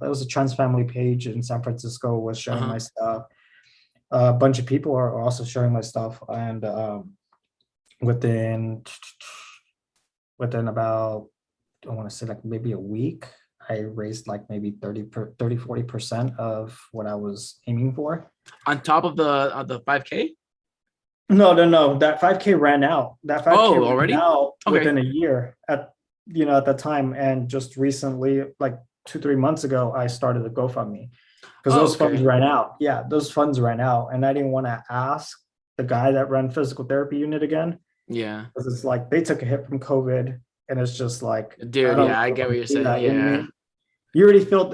it was a trans family page in San Francisco was sharing my stuff. A bunch of people are also sharing my stuff, and within about, I want to say like maybe a week, I raised like maybe 40% of what I was aiming for. On top of the 5K? No. That 5K ran out. That 5K already ran out within a year at the time. And just recently, like 2-3 months ago, I started a GoFundMe because those funds ran out. Yeah, those funds ran out. And I didn't want to ask the guy that ran physical therapy unit again. Yeah. Because it's like they took a hit from COVID, and it's just like, dude, I get what you're saying. Yeah. You already feel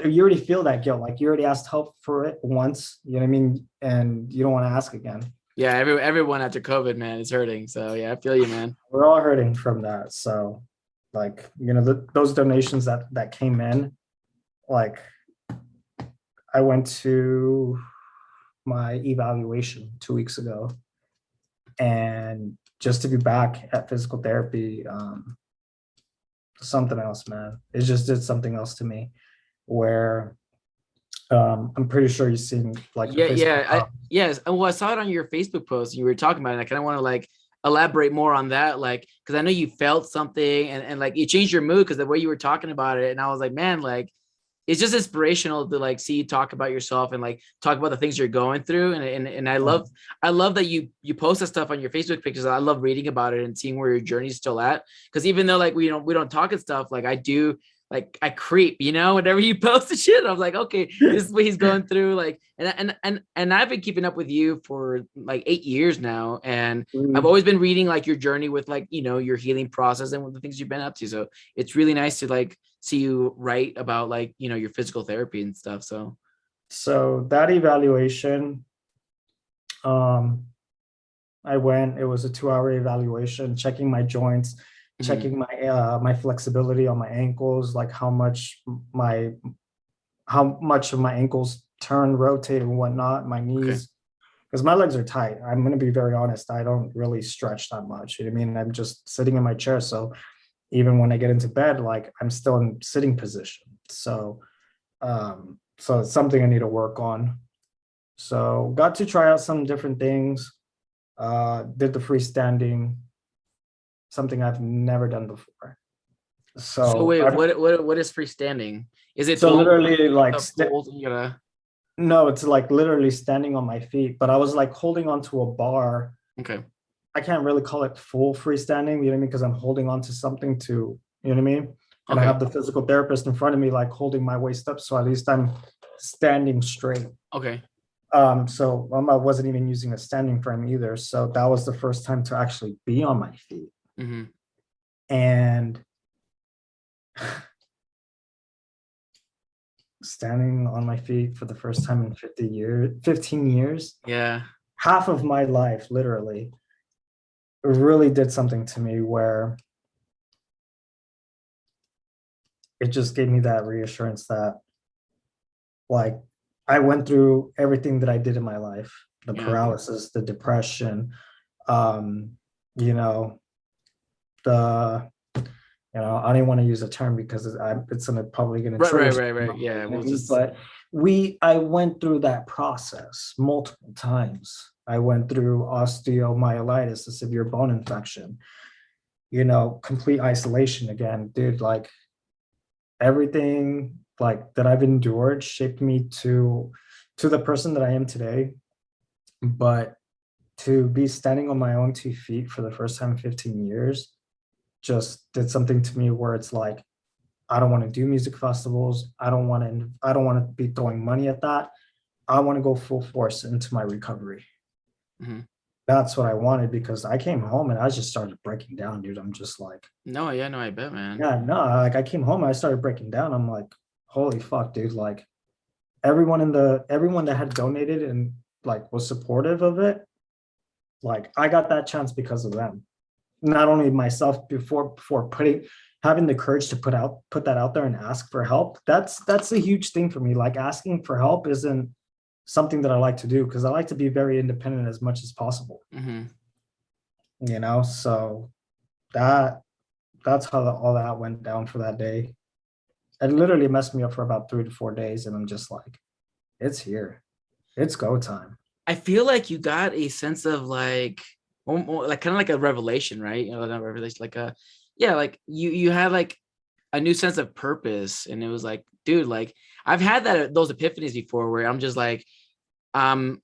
that guilt. Like, you already asked help for it once, you know what I mean? And you don't want to ask again. Yeah, everyone after COVID, man, is hurting. So yeah, I feel you, man. We're all hurting from that. So, like, those donations that came in, like, I went to my evaluation 2 weeks ago, and just to be back at physical therapy, something else, man. It just did something else to me, where I'm pretty sure you've seen like yes. Well, I saw it on your Facebook post. You were talking about it, and I kind of want to like elaborate more on that, like, because I know you felt something, and like it changed your mood because the way you were talking about it, and I was like, man, like, it's just inspirational to like see you talk about yourself and like talk about the things you're going through, and I love that you post that stuff on your Facebook pictures. I love reading about it and seeing where your journey's still at, because even though like we don't talk and stuff, like I do, like I creep, whenever you post the shit, I was like, okay, this is what he's going through, like, and I've been keeping up with you for like 8 years now, and I've always been reading like your journey with like your healing process and what the things you've been up to. So it's really nice to like see you write about like your physical therapy and stuff. So that evaluation, I went. It was a 2-hour evaluation, checking my joints, checking my flexibility on my ankles, like how much of my ankles turn, rotate, and whatnot. My knees, because my legs are tight. I'm going to be very honest. I don't really stretch that much. You know what I mean? I'm just sitting in my chair. So even when I get into bed, like I'm still in sitting position. So it's something I need to work on. So got to try out some different things. Did the freestanding, something I've never done before. So wait, what is freestanding? Is it so literally like no, it's like literally standing on my feet, but I was like holding onto a bar. Okay. I can't really call it full freestanding, you know what I mean? Because I'm holding on to something to, you know what I mean? And I have the physical therapist in front of me, like holding my waist up. So at least I'm standing straight. Okay. So I wasn't even using a standing frame either. So that was the first time to actually be on my feet. Mm-hmm. And standing on my feet for the first time in 15 years. Yeah. Half of my life, literally, really did something to me where it just gave me that reassurance that, like, I went through everything that I did in my life, the paralysis, the depression, you know, the, I don't want to use a term because it's probably going to trigger. Right. Yeah. But I went through that process multiple times. I went through osteomyelitis, a severe bone infection, complete isolation again, dude. Like, everything like that I've endured shaped me to the person that I am today. But to be standing on my own 2 feet for the first time in 15 years just did something to me where it's like, I don't want to do music festivals. I don't want to be throwing money at that. I want to go full force into my recovery. Mm-hmm. That's what I wanted, because I came home and I just started breaking down, dude. I'm just like, no, I bet, man. Yeah, no, like I came home and I started breaking down. I'm like, holy fuck, dude. Like, everyone that had donated and like was supportive of it, like, I got that chance because of them. Not only myself, before having the courage to put that out there and ask for help. That's a huge thing for me. Like, asking for help isn't something that I like to do, because I like to be very independent as much as possible. Mm-hmm. So that's how all that went down for that day. It literally messed me up for about 3 to 4 days, and I'm just like, it's here, it's go time. I feel like you got a sense of like kind of like a revelation, right? Not revelation, like you had like a new sense of purpose, and it was like, dude, like I've had those epiphanies before where I'm just like, I'm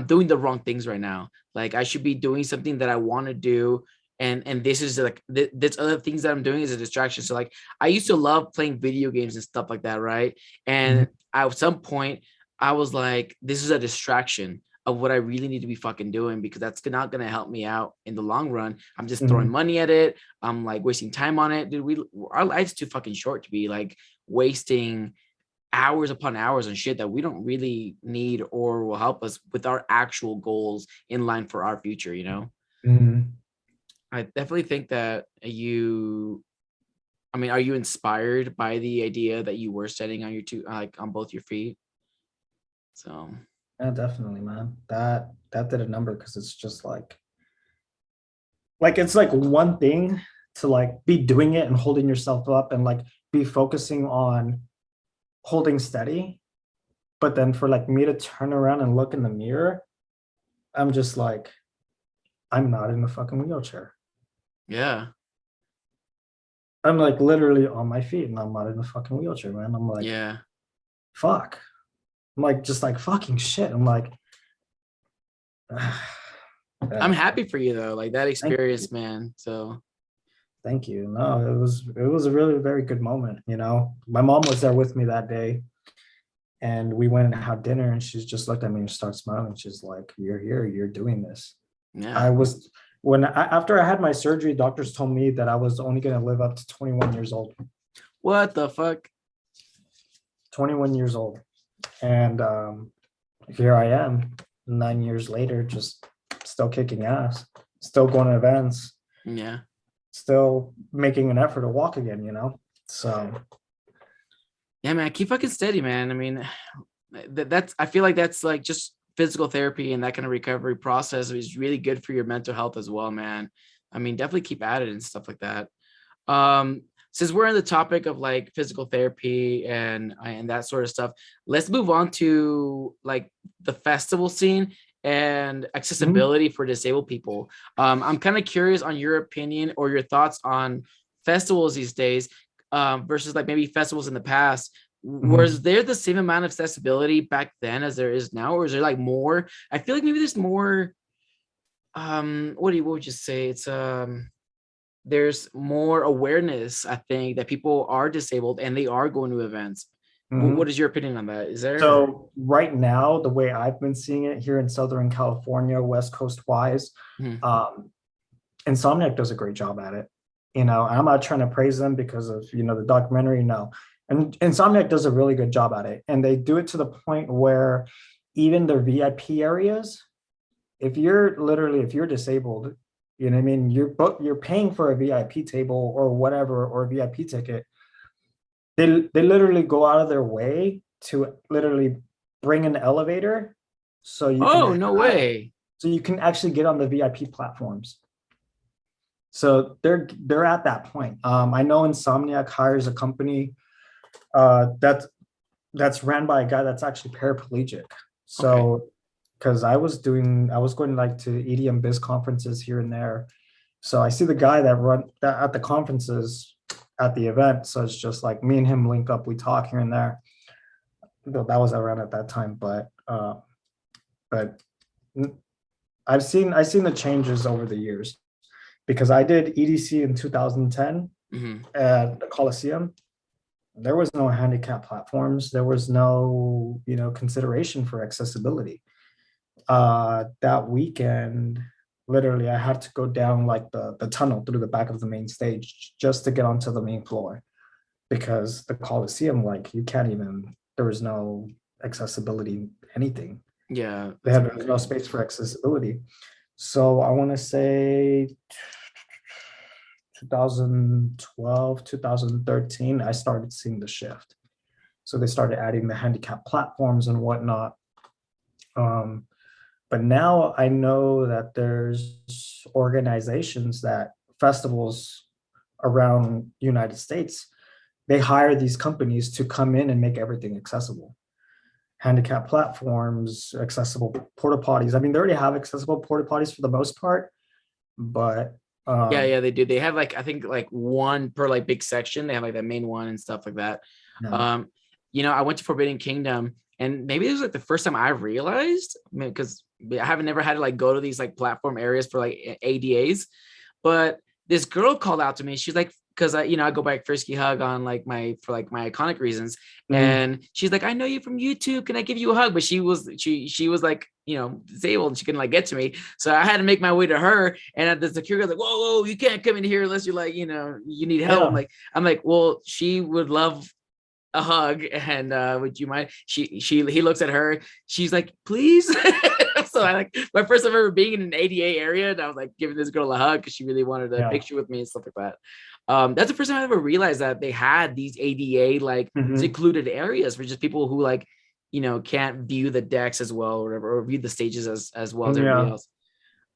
doing the wrong things right now. Like, I should be doing something that I want to do. And this is like this other things that I'm doing is a distraction. So like, I used to love playing video games and stuff like that, right? And at some point I was like, this is a distraction of what I really need to be fucking doing, because that's not gonna help me out in the long run. I'm just throwing money at it. I'm like wasting time on it. Dude, our life's too fucking short to be like wasting hours upon hours on shit that we don't really need or will help us with our actual goals in line for our future, I definitely think that are you inspired by the idea that you were standing on your two, like on both your feet? So yeah, definitely, man. That did a number, because it's just like it's like one thing to like be doing it and holding yourself up and like be focusing on holding steady, but then for like me to turn around and look in the mirror, I'm just like, I'm not in a fucking wheelchair. yeah, I'm like literally on my feet and I'm not in a fucking wheelchair, man. I'm like, yeah, fuck. I'm like, just like fucking shit. I'm like, I'm happy for you though, like that experience, man. So thank you. No, it was a really very good moment. My mom was there with me that day, and we went and had dinner, and she's just looked at me and started smiling. She's like, you're here, you're doing this. Yeah. After I had my surgery, doctors told me that I was only going to live up to 21 years old. What the fuck? 21 years old. And here I am 9 years later, just still kicking ass, still going to events. Yeah. Still making an effort to walk again, So yeah, man, keep fucking steady, man. I mean, I feel like that's like just physical therapy, and that kind of recovery process is really good for your mental health as well, man. I mean, definitely keep at it and stuff like that. Since we're on the topic of like physical therapy and that sort of stuff, let's move on to like the festival scene and accessibility for disabled people. I'm kind of curious on your opinion or your thoughts on festivals these days versus like maybe festivals in the past. Was there the same amount of accessibility back then as there is now, or is there like more? I feel like maybe there's more. What would you say? It's there's more awareness, I think, that people are disabled and they are going to events. What is your opinion on that? Is there? So right now, the way I've been seeing it here in Southern California, West Coast wise, Insomniac does a great job at it. You know, I'm not trying to praise them because of, you know, the documentary. No. And Insomniac does a really good job at it. And they do it to the point where even their VIP areas, if you're disabled, you know what I mean? You're paying for a VIP table or whatever, or a VIP ticket. They literally go out of their way to literally bring an elevator. So you no way. So you can actually get on the VIP platforms. So they're at that point. I know Insomniac hires a company that's ran by a guy that's actually paraplegic. So because I was going like to EDM biz conferences here and there. So I see the guy that at the conferences at the event. So it's just like me and him link up, we talk here and there. That was around at that time, but I've seen the changes over the years, because I did EDC in 2010 at the Coliseum. There was no handicap platforms. There was no, you know, consideration for accessibility. That weekend, literally, I had to go down like the tunnel through the back of the main stage just to get onto the main floor, because the Coliseum, like, you can't even, there was no accessibility, anything. Yeah. They had no space for accessibility. So I want to say 2012, 2013, I started seeing the shift. So they started adding the handicap platforms and whatnot. But now I know that there's organizations, that festivals around the United States, they hire these companies to come in and make everything accessible. Handicap platforms, accessible porta potties. I mean, they already have accessible porta potties for the most part, but yeah, they do. They have like, I think like one per like big section. They have like that main one and stuff like that. No. You know, I went to Forbidden Kingdom, and maybe it was like the first time I realized, because I haven't never had to like go to these like platform areas for like ADAs, but this girl called out to me. She's like, because I go by Frisky Hug on like my iconic reasons, and she's like, I know you from YouTube. Can I give you a hug? But she was like, you know, disabled, and she couldn't like get to me, so I had to make my way to her. And at the security was like, whoa, you can't come in here unless you're like, you know, you need help. Yeah. I'm like, well, she would love a hug, and would you mind? He looks at her. She's like, please. So I like my first time ever being in an ADA area, and I was like giving this girl a hug because she really wanted a picture with me and stuff like that. That's the first time I ever realized that they had these ADA like secluded areas for just people who like, you know, can't view the decks as well or whatever, or view the stages as well as everybody else.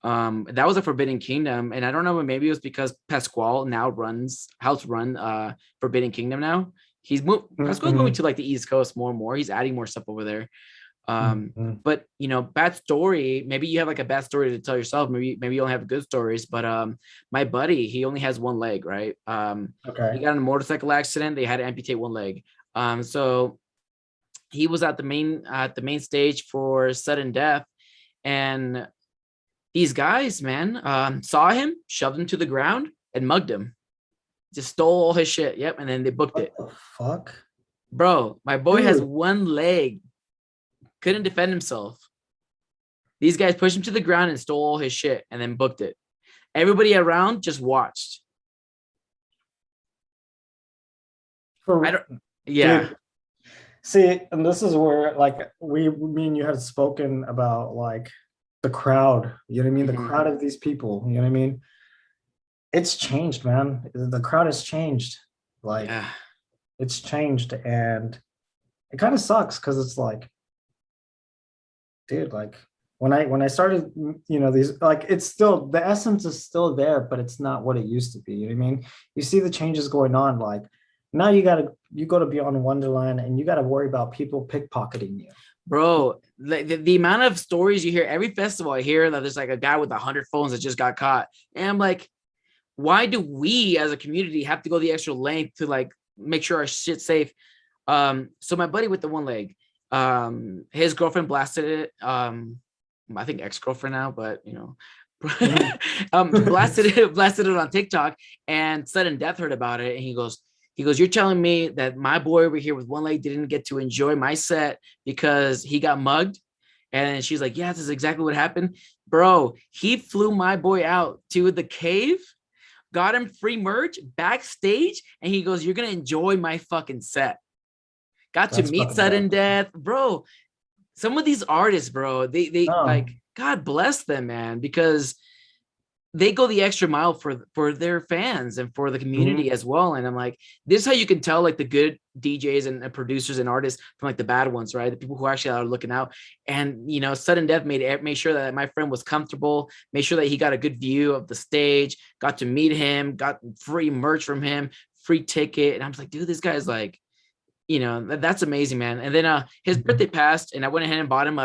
That was a Forbidden Kingdom, and I don't know, but maybe it was because Pasquale now helps run Forbidden Kingdom now. He's Pasquale's moving to like the East Coast more and more. He's adding more stuff over there. But you know, bad story, maybe you have like a bad story to tell yourself, maybe you only have good stories, but my buddy, he only has one leg, right? He got in a motorcycle accident. They had to amputate one leg. So he was at the main stage for sudden death, and these guys, man, saw him, shoved him to the ground, and mugged him. Just stole all his shit. Yep. And then they booked it. What the fuck? Bro, my boy has one leg. Couldn't defend himself. These guys pushed him to the ground and stole all his shit and then booked it. Everybody around just watched. Dude, see, and this is where like me and you had spoken about like the crowd, you know what I mean? The crowd of these people, you know what I mean? It's changed, man. The crowd has changed. Like it's changed, and it kind of sucks because it's like, dude, like when I started, you know, these, like, it's still, the essence is still there, but it's not what it used to be. You know what I mean? You see the changes going on. Like now you go to Beyond Wonderland and you got to worry about people pickpocketing you. Bro, the amount of stories you hear every festival, I hear that there's like a guy with 100 phones that just got caught. And I'm like, why do we as a community have to go the extra length to like make sure our shit's safe? So my buddy with the one leg, his girlfriend blasted it. I think ex-girlfriend now, but you know, blasted it on TikTok, and sudden death heard about it, and he goes, He goes, you're telling me that my boy over here with one leg didn't get to enjoy my set because he got mugged? And she's like, yeah, this is exactly what happened. Bro, he flew my boy out to the cave, got him free merch backstage, and he goes, you're going to enjoy my fucking set. Got to meet Sudden Death. Bro, some of these artists, bro, they like, God bless them, man, because they go the extra mile for their fans and for the community as well. And I'm like, this is how you can tell like the good DJs and producers and artists from like the bad ones, right? The people who actually are looking out. And, you know, Sudden Death made sure that my friend was comfortable, made sure that he got a good view of the stage, got to meet him, got free merch from him, free ticket. And I was like, dude, this guy's like, you know, that's amazing, man. And then his birthday passed, and I went ahead and bought him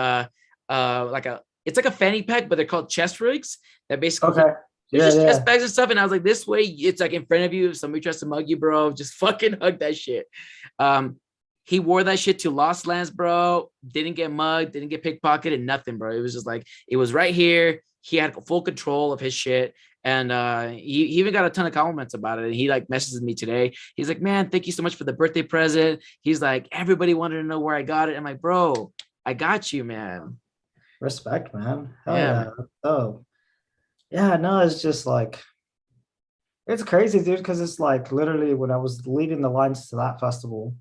it's like a fanny pack, but they're called chest rigs that basically chest bags and stuff. And I was like, this way it's like in front of you. If somebody tries to mug you, bro, just fucking hug that shit. He wore that shit to Lost Lands, bro. Didn't get mugged, didn't get pickpocketed, nothing, bro. It was just like, it was right here. He had full control of his shit. And he even got a ton of compliments about it. And he like messages me today. He's like, man, thank you so much for the birthday present. He's like, everybody wanted to know where I got it. I'm like, bro, I got you, man. Respect, man. Hell yeah. Oh, yeah. No, it's just like, it's crazy, dude. Because it's like literally when I was leading the lines to that festival,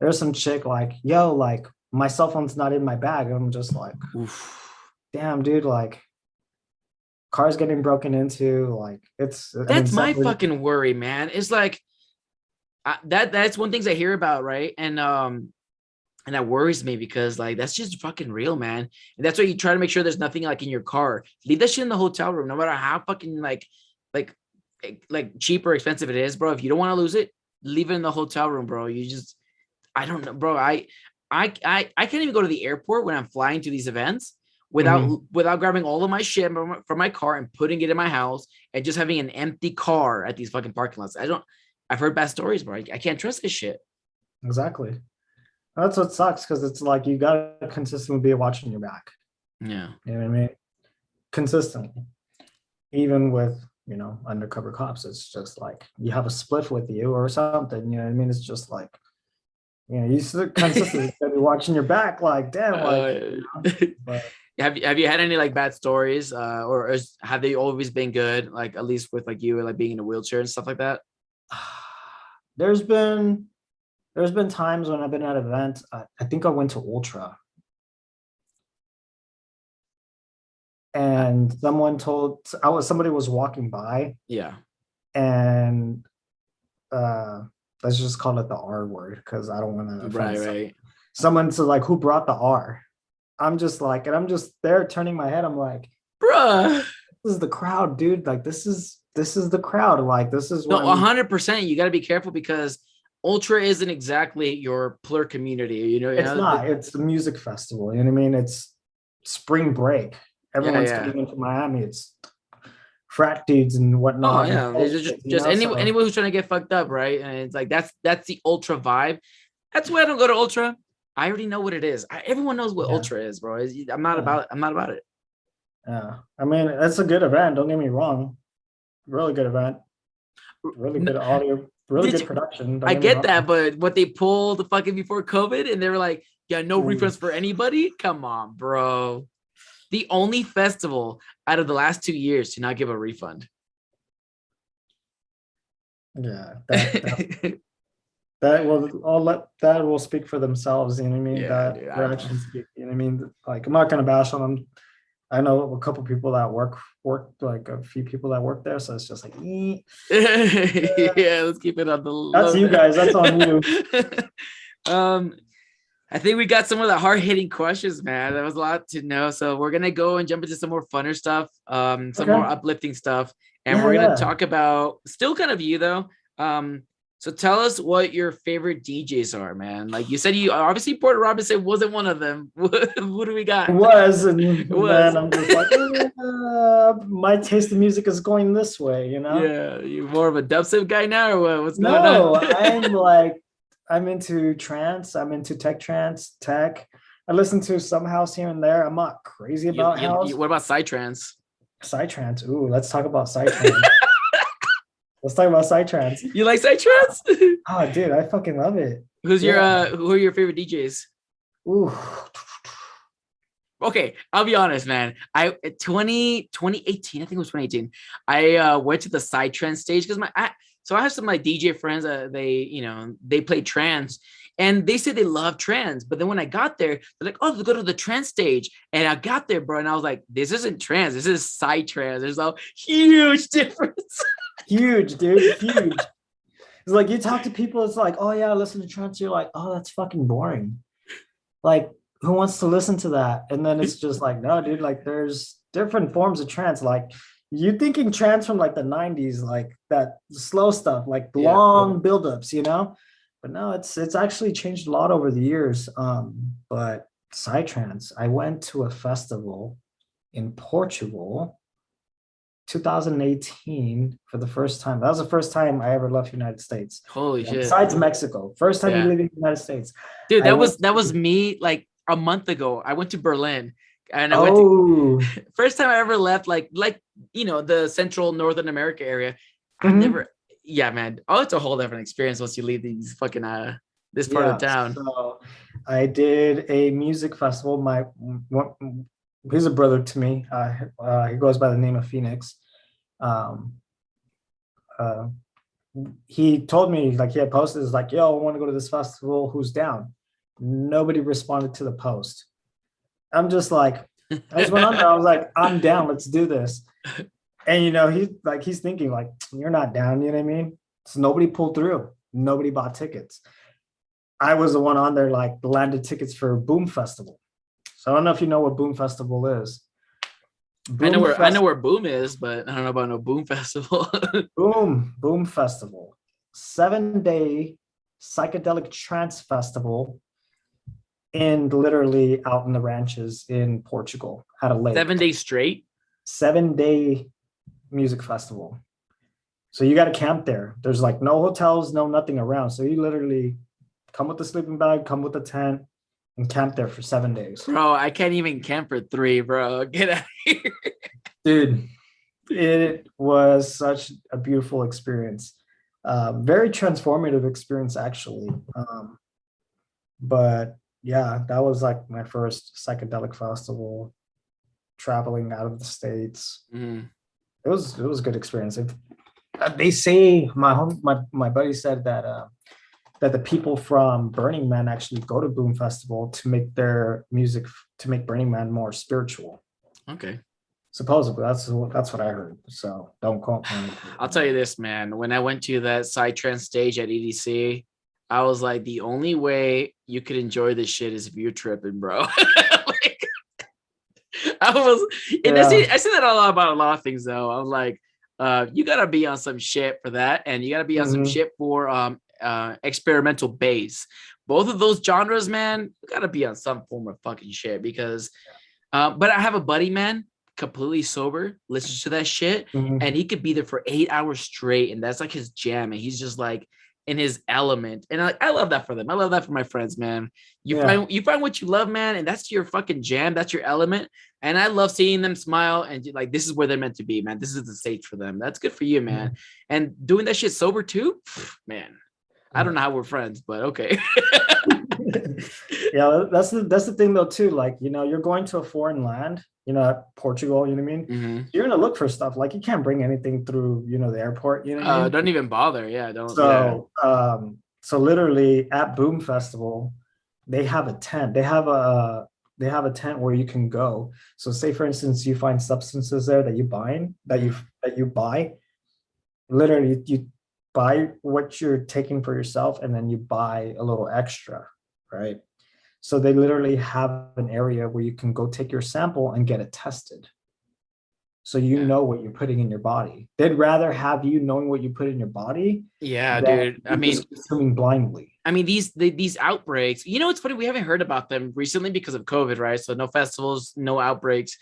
there's some chick like, yo, like my cell phone's not in my bag. And I'm just like, oof, damn, dude, like cars getting broken into, like that's my fucking worry, man. It's like that's one thing I hear about, right? And that worries me because like that's just fucking real, man. And that's why you try to make sure there's nothing like in your car. Leave that shit in the hotel room, no matter how fucking like cheap or expensive it is, bro. If you don't want to lose it, leave it in the hotel room, bro. You just, I don't know, bro. I can't even go to the airport when I'm flying to these events without grabbing all of my shit from my car and putting it in my house and just having an empty car at these fucking parking lots. I've heard bad stories, bro. I can't trust this shit. Exactly. That's what sucks, because it's like you gotta consistently be watching your back. Yeah. You know what I mean? Consistently. Even with, you know, undercover cops, it's just like you have a spliff with you or something. You know what I mean? It's just like, you know, you consistently be watching your back, like, damn, like, you know? But, have you had any like bad stories, or have they always been good? Like at least with like you like being in a wheelchair and stuff like that. There's been times when I've been at an event. I think I went to Ultra, and somebody was walking by. Yeah. And let's just call it the R word, because I don't want to. Right. Someone said like, who brought the R? I'm just there turning my head. I'm like, bruh, this is the crowd, dude. Like this is the crowd. Like this is what 100%. You got to be careful because Ultra isn't exactly your plur community. You know, it's not. It's a music festival. You know what I mean? It's spring break. Everyone's coming into Miami. It's frat dudes and whatnot. Oh yeah, it's just anyone who's trying to get fucked up, right? And it's like that's the Ultra vibe. That's why I don't go to Ultra. I already know what it is. Everyone knows what Ultra is, bro. I'm not about it. Yeah, I mean it's a good event. Don't get me wrong. Really good event. Really good audio. Really good production. I get that, but what they pulled the fucking before COVID, and they were like, "Yeah, no refunds for anybody." Come on, bro. The only festival out of the last 2 years to not give a refund. Yeah, that will speak for themselves. You know what I mean? Yeah, their actions speak. You know what I mean? Like I'm not gonna bash on them. I know a couple people that work like a few people that work there, so it's just like, yeah, let's keep it on the low. That's you guys. That's on you. I think we got some of the hard-hitting questions, man. That was a lot to know. So we're gonna go and jump into some more funner stuff, some more uplifting stuff, and we're gonna talk about still kind of you though. So tell us what your favorite DJs are, man. Like you said, you obviously Porter Robinson wasn't one of them. What do we got? It was. Man, I'm just like, my taste of music is going this way, you know? Yeah, you more of a dubstep guy now, or what? What's going on? No, I'm into trance. I'm into tech. I listen to some house here and there. I'm not crazy about house. What about psytrance? Psytrance. Ooh, let's talk about psytrance. Let's talk about psytrance. You like psytrance? Oh, dude, I fucking love it. Who are your favorite DJs? Ooh. Okay, I'll be honest, man. 2018, I think it was 2018. I went to the psytrance stage because I have some like DJ friends. They play trance, and they said they love trance. But then when I got there, they're like, "Oh, let's go to the trance stage." And I got there, bro, and I was like, "This isn't trance. This is psytrance." There's a huge difference. Huge, dude, huge. It's like you talk to people, it's like, "Oh yeah, I listen to trance." You're like, "Oh, that's fucking boring." Like, who wants to listen to that? And then it's just like, no, dude, like there's different forms of trance. Like you thinking trance from like the 90s, like that slow stuff, like long buildups, you know? But no, it's actually changed a lot over the years. But psytrance, I went to a festival in Portugal 2018 for the first time. That was the first time I ever left the United States. Holy shit. Besides Mexico. First time you leave the United States. Dude, that was me like a month ago. I went to Berlin, and I went to first time I ever left like the Central Northern America area. I never man. Oh, it's a whole different experience once you leave these fucking this part of town. So I did a music festival. He's a brother to me. He goes by the name of Phoenix. He told me, like, he had posted, is like, "Yo, I want to go to this festival. Who's down?" Nobody responded to the post. I'm just like, I just went on there. I was like, "I'm down. Let's do this." And he's thinking like, "You're not down." You know what I mean? So nobody pulled through. Nobody bought tickets. I was the one on there, like, landed tickets for Boom Festival. So I don't know if you know what Boom Festival is. I know where Boom is, but I don't know about no Boom Festival. Boom Festival, 7-day psychedelic trance festival, and literally out in the ranches in Portugal at a lake. 7 days straight. 7-day music festival. So you got to camp there. There's like no hotels, no nothing around. So you literally come with the sleeping bag, come with the tent, and camp there for 7 days. Bro, I can't even camp for 3, bro. Get out of here. Dude, it was such a beautiful experience. Very transformative experience, actually. But yeah, that was like my first psychedelic festival, traveling out of the States. It was a good experience. They say, my buddy said that the people from Burning Man actually go to Boom Festival to make their music, to make Burning Man more spiritual. Okay. Supposedly, that's what I heard. So don't quote me. I'll tell you this, man. When I went to that psytrance stage at EDC, I was like, the only way you could enjoy this shit is if you're tripping, bro. I say that a lot about a lot of things, though. I was like, you gotta be on some shit for that, and you gotta be on some shit for experimental bass. Both of those genres, man, you gotta be on some form of fucking shit because but I have a buddy, man, completely sober, listens to that shit, and he could be there for 8 hours straight, and that's like his jam, and he's just like in his element. And I love that for them. I love that for my friends, man. You find what you love, man, and that's your fucking jam, that's your element. And I love seeing them smile, and like, this is where they're meant to be, man. This is the stage for them. That's good for you, man. And doing that shit sober too, man. I don't know how we're friends, but okay. Yeah, that's the thing though too. Like, you're going to a foreign land, Portugal, you know what I mean? You're gonna look for stuff. Like, you can't bring anything through, the airport, you know what I mean? Don't even bother. Yeah, don't. So so literally at Boom Festival, they have a tent. They have a tent where you can go. So say, for instance, you find substances there that you buy, literally you buy what you're taking for yourself, and then you buy a little extra, right? So they literally have an area where you can go take your sample and get it tested. So you know what you're putting in your body. They'd rather have you knowing what you put in your body. Yeah, dude. I mean, consuming blindly. I mean, these outbreaks, it's funny, we haven't heard about them recently because of COVID, right? So no festivals, no outbreaks,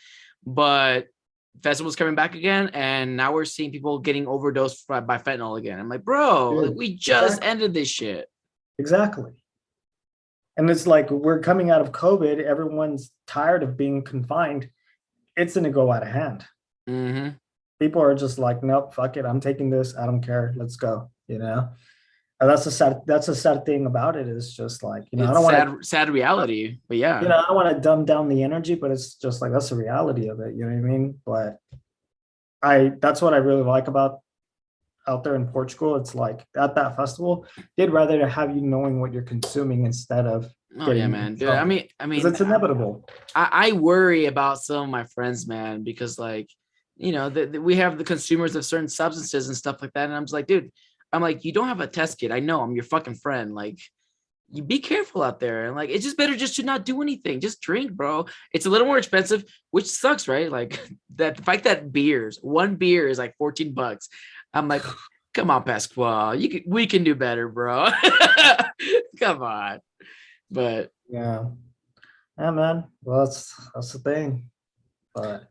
but festivals coming back again, and now we're seeing people getting overdosed by fentanyl again. I'm like, bro, dude, we just ended this shit. Exactly. And it's like, we're coming out of COVID. Everyone's tired of being confined. It's going to go out of hand. People are just like, nope, fuck it, I'm taking this. I don't care. Let's go. And that's a sad thing about it. Is just like, I It's don't want sad reality, but yeah. I don't want to dumb down the energy, but it's just like that's the reality of it. You know what I mean? But that's what I really like about out there in Portugal. It's like at that festival, they'd rather have you knowing what you're consuming instead of Oh yeah, man. Dude, I mean, it's inevitable. I worry about some of my friends, man, because like, we have the consumers of certain substances and stuff like that. And I'm just like, dude, I'm like, you don't have a test kit. I know I'm your fucking friend. Like, you be careful out there. And like, it's just better just to not do anything. Just drink, bro. It's a little more expensive, which sucks, right? Like that fact that one beer is like $14. I'm like, come on, Pasquale. We can do better, bro. Come on. But yeah, man. Well, that's the thing. But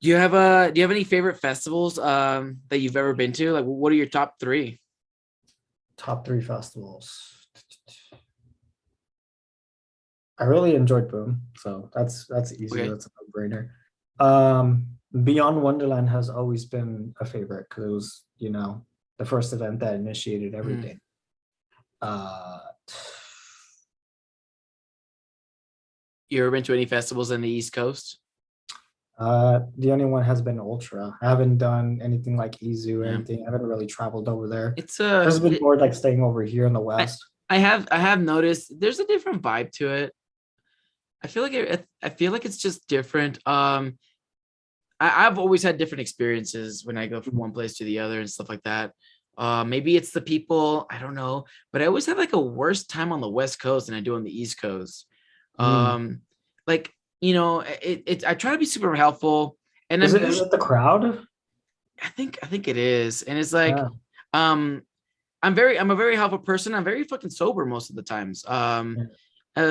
do you have any favorite festivals that you've ever been to? Like, what are your top three? Top three festivals. I really enjoyed Boom, so that's easy. Okay. That's a no-brainer. Beyond Wonderland has always been a favorite because it was, the first event that initiated everything. You ever been to any festivals in the East Coast? The only one has been Ultra. I haven't done anything like Izu or anything. I haven't really traveled over there. It's been more like staying over here in the West. I have noticed there's a different vibe to it. I feel like it's just different. I've always had different experiences when I go from one place to the other and stuff like that. Maybe it's the people, I don't know, but I always have like a worse time on the West Coast than I do on the East Coast. Like, I try to be super helpful. And is it the crowd? I think it is. And it's like, I'm a very helpful person. I'm very fucking sober most of the times.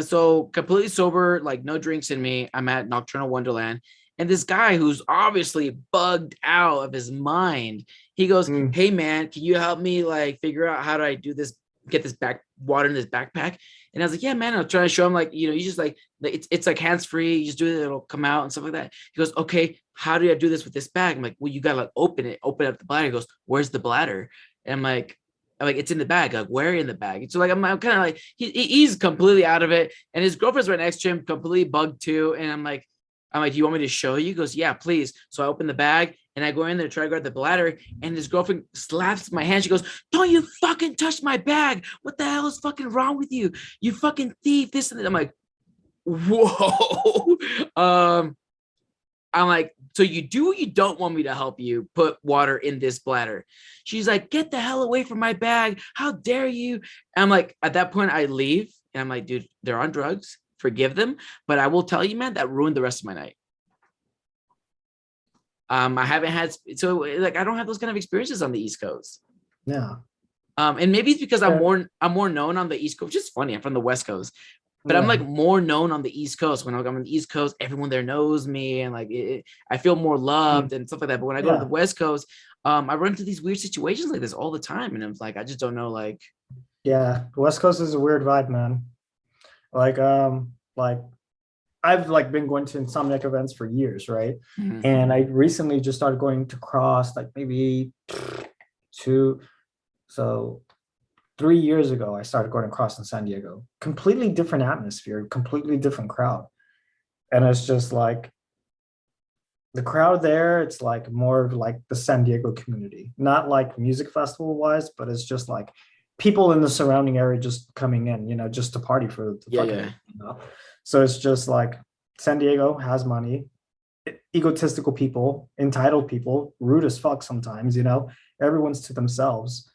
So completely sober, like no drinks in me. I'm at Nocturnal Wonderland. And this guy who's obviously bugged out of his mind, he goes, "Hey man, can you help me like figure out how do I do this, get this water in this backpack?" And I was like, "Yeah, man." I'm trying to show him like, you just like, it's like hands-free. You just do it, it'll come out and stuff like that. He goes, "Okay, how do I do this with this bag?" I'm like, "Well, you gotta like open up the bladder." He goes, "Where's the bladder?" And I'm like, "It's in the bag." Like, where in the bag? So like, I'm kind of like, he's completely out of it. And his girlfriend's right next to him, completely bugged too. And I'm like, "Do you want me to show you?" He goes, "Yeah, please." So I open the bag and I go in there to try to grab the bladder. And his girlfriend slaps my hand. She goes, "Don't you fucking touch my bag. What the hell is fucking wrong with you? You fucking thief, this and that." I'm like, whoa. I'm like, "So you do or you don't want me to help you put water in this bladder?" She's like, "Get the hell away from my bag. How dare you?" And I'm like, at that point, I leave. And I'm like, "Dude, they're on drugs. Forgive them. But I will tell you, man, that ruined the rest of my night." I haven't had, so like, I don't have those kind of experiences on the East Coast. Yeah. And maybe it's because I'm more known on the East Coast, which is funny. I'm from the West Coast, but I'm like more known on the East Coast. When I'm on the East Coast, everyone there knows me, and like I feel more loved and stuff like that. But when I go to the West Coast, I run into these weird situations like this all the time, and I'm like, I just don't know, like. Yeah, the West Coast is a weird vibe, man. Like I've like been going to Insomniac events for years, right? And I recently just started going to Cross, like maybe 3 years ago. I started going to Cross in San Diego. Completely different atmosphere, completely different crowd. And it's just like the crowd there, it's like more of like the San Diego community, not like music festival wise, but it's just like people in the surrounding area just coming in, just to party for the fucking. So it's just like San Diego has money, egotistical people, entitled people, rude as fuck sometimes, everyone's to themselves.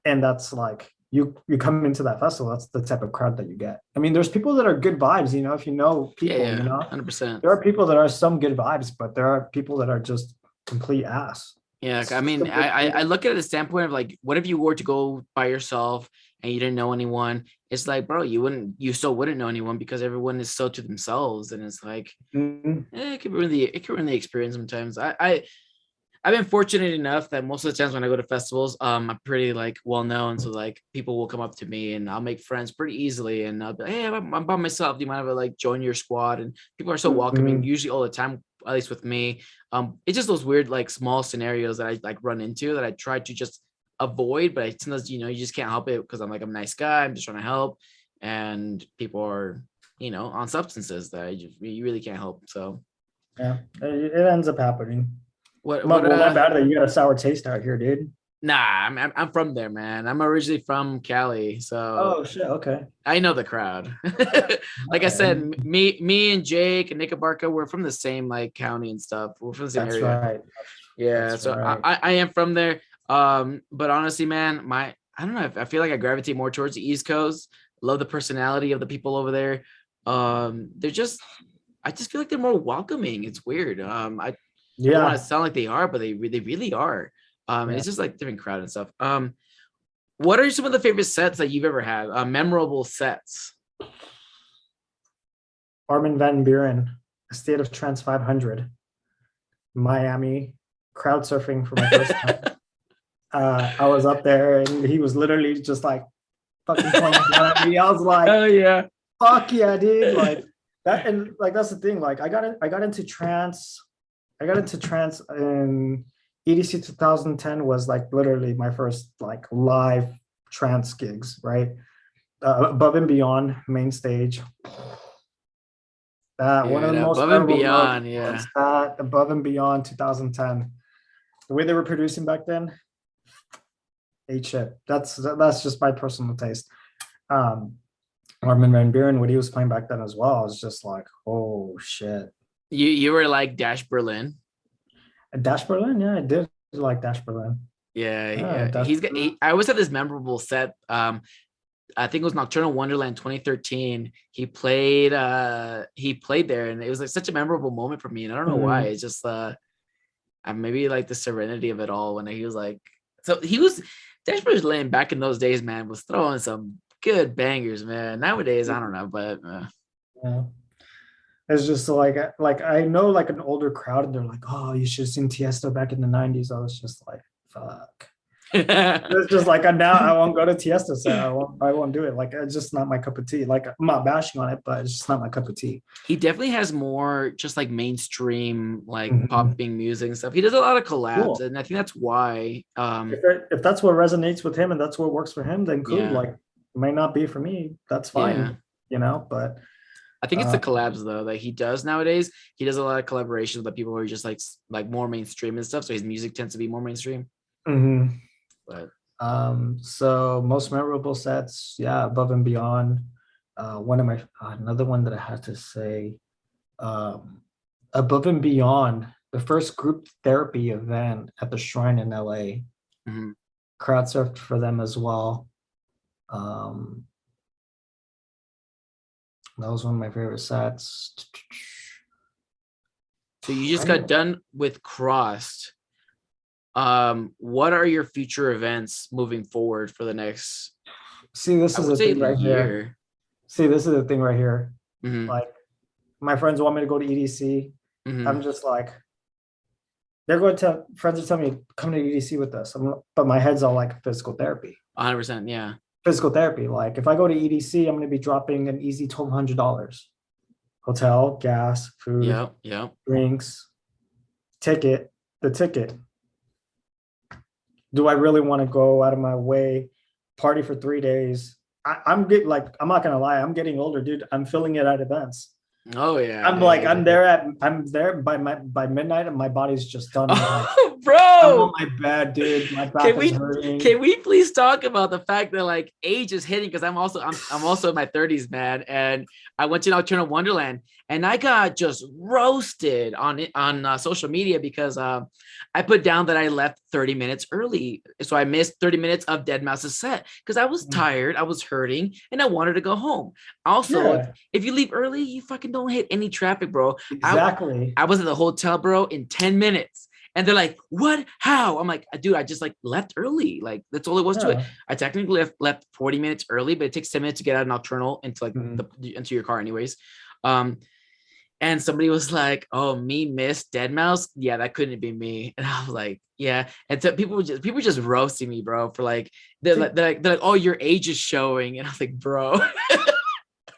And that's like, you come into that festival, that's the type of crowd that you get. I mean, there's people that are good vibes, if you know people, 100%. There are people that are some good vibes, but there are people that are just complete ass. Yeah, I mean, I look at it at the standpoint of like, what if you were to go by yourself and you didn't know anyone? It's like, bro, you still wouldn't know anyone because everyone is so to themselves, and it's like, it could ruin the experience sometimes. I've been fortunate enough that most of the times when I go to festivals, I'm pretty like well known, so like people will come up to me and I'll make friends pretty easily, and I'll be like, "Hey, I'm by myself. Do you mind if I like join your squad?" And people are so welcoming, usually all the time at least with me. It's just those weird like small scenarios that I like run into that I try to just avoid, but sometimes you just can't help it because I'm like a nice guy. I'm just trying to help, and people are on substances that you really can't help. So yeah, it ends up happening. What not bad that you got a sour taste out here, dude. Nah, I'm from there, man. I'm originally from Cali, so oh shit, okay. I know the crowd. Like I said, me and Jake and Nick Abarca, we're from the same like county and stuff. We're from the same area. Right. Yeah, that's so right. I am from there. But honestly, man, I don't know. I feel like I gravitate more towards the East Coast. Love the personality of the people over there. I just feel like they're more welcoming. It's weird. I don't want to sound like they are, but they really are. And it's just like different crowd and stuff. What are some of the favorite sets that you've ever had? Memorable sets. Armin van Buuren, State of Trance 500, Miami, crowd surfing for my first time. I was up there and he was literally just like fucking pointing at me. I was like, oh yeah, fuck yeah, dude. Like that, and like that's the thing. Like I got into trance. I got into trance in EDC 2010 was like literally my first like live trance gigs, right? Above and Beyond main stage. One of the most Above and Beyond, Above and Beyond 2010. The way they were producing back then, shit. That's just my personal taste. Armin van Buuren, what he was playing back then as well, I was just like, oh shit. You were like Dash Berlin. Dash Berlin, yeah, I did like Dash Berlin. Yeah. I always had this memorable set. I think it was Nocturnal Wonderland 2013. He played there, and it was like such a memorable moment for me. And I don't know why. It's just maybe like the serenity of it all when he was like, so he was Dash Berlin back in those days, man, was throwing some good bangers, man. Nowadays, I don't know, but yeah. It's just like I know like an older crowd and they're like, oh, you should have seen Tiesto back in the 90s. I was just like, fuck. It's just like now I won't go to Tiesto set. I won't do it. Like it's just not my cup of tea. Like I'm not bashing on it, but it's just not my cup of tea. He definitely has more just like mainstream like popping music and stuff. He does a lot of collabs, and I think that's why. If that's what resonates with him and that's what works for him, then cool. Yeah. Like it might not be for me. That's fine. Yeah. But I think it's the collabs though that he does nowadays. He does a lot of collaborations with people who are just like more mainstream and stuff. So his music tends to be more mainstream. Mm-hmm. But so most memorable sets, Above and Beyond. Another one that I had to say, Above and Beyond, the first group therapy event at the Shrine in LA. Mm-hmm. Crowd surfed for them as well. That was one of my favorite sets. So you just got done with Crossed. What are your future events moving forward for the next? See, this is the thing right here. Mm-hmm. Like, my friends want me to go to EDC. Mm-hmm. I'm just like, friends are telling me, come to EDC with us. But my head's all like physical therapy. 100%, yeah. Physical therapy. Like, if I go to EDC, I'm going to be dropping an easy $1,200. Hotel, gas, food, drinks, the ticket. Do I really want to go out of my way, party for 3 days? I'm not gonna lie, I'm getting older, dude. I'm feeling it at events. Oh yeah. I'm there by midnight and my body's just done. Oh, bro. I'm on my bed, dude. My back is hurting. Can we please talk about the fact that like age is hitting? Because I'm also in my 30s, man. And I went to Nocturnal Wonderland and I got just roasted on social media because I put down that I left 30 minutes early. So I missed 30 minutes of Deadmau5's set because I was tired, I was hurting, and I wanted to go home. Also, if you leave early, you fucking don't hit any traffic, bro. Exactly. I was at the hotel, bro, in 10 minutes. And they're like, what? How? I'm like, dude, I just like left early. Like that's all it was to it. I technically left 40 minutes early, but it takes 10 minutes to get out of Nocturnal into like into your car anyways. And somebody was like, oh, me miss Deadmau5? Yeah, that couldn't be me. And I was like, yeah. And so people just roasting me, bro, for like they're like, oh, your age is showing. And I was like, bro.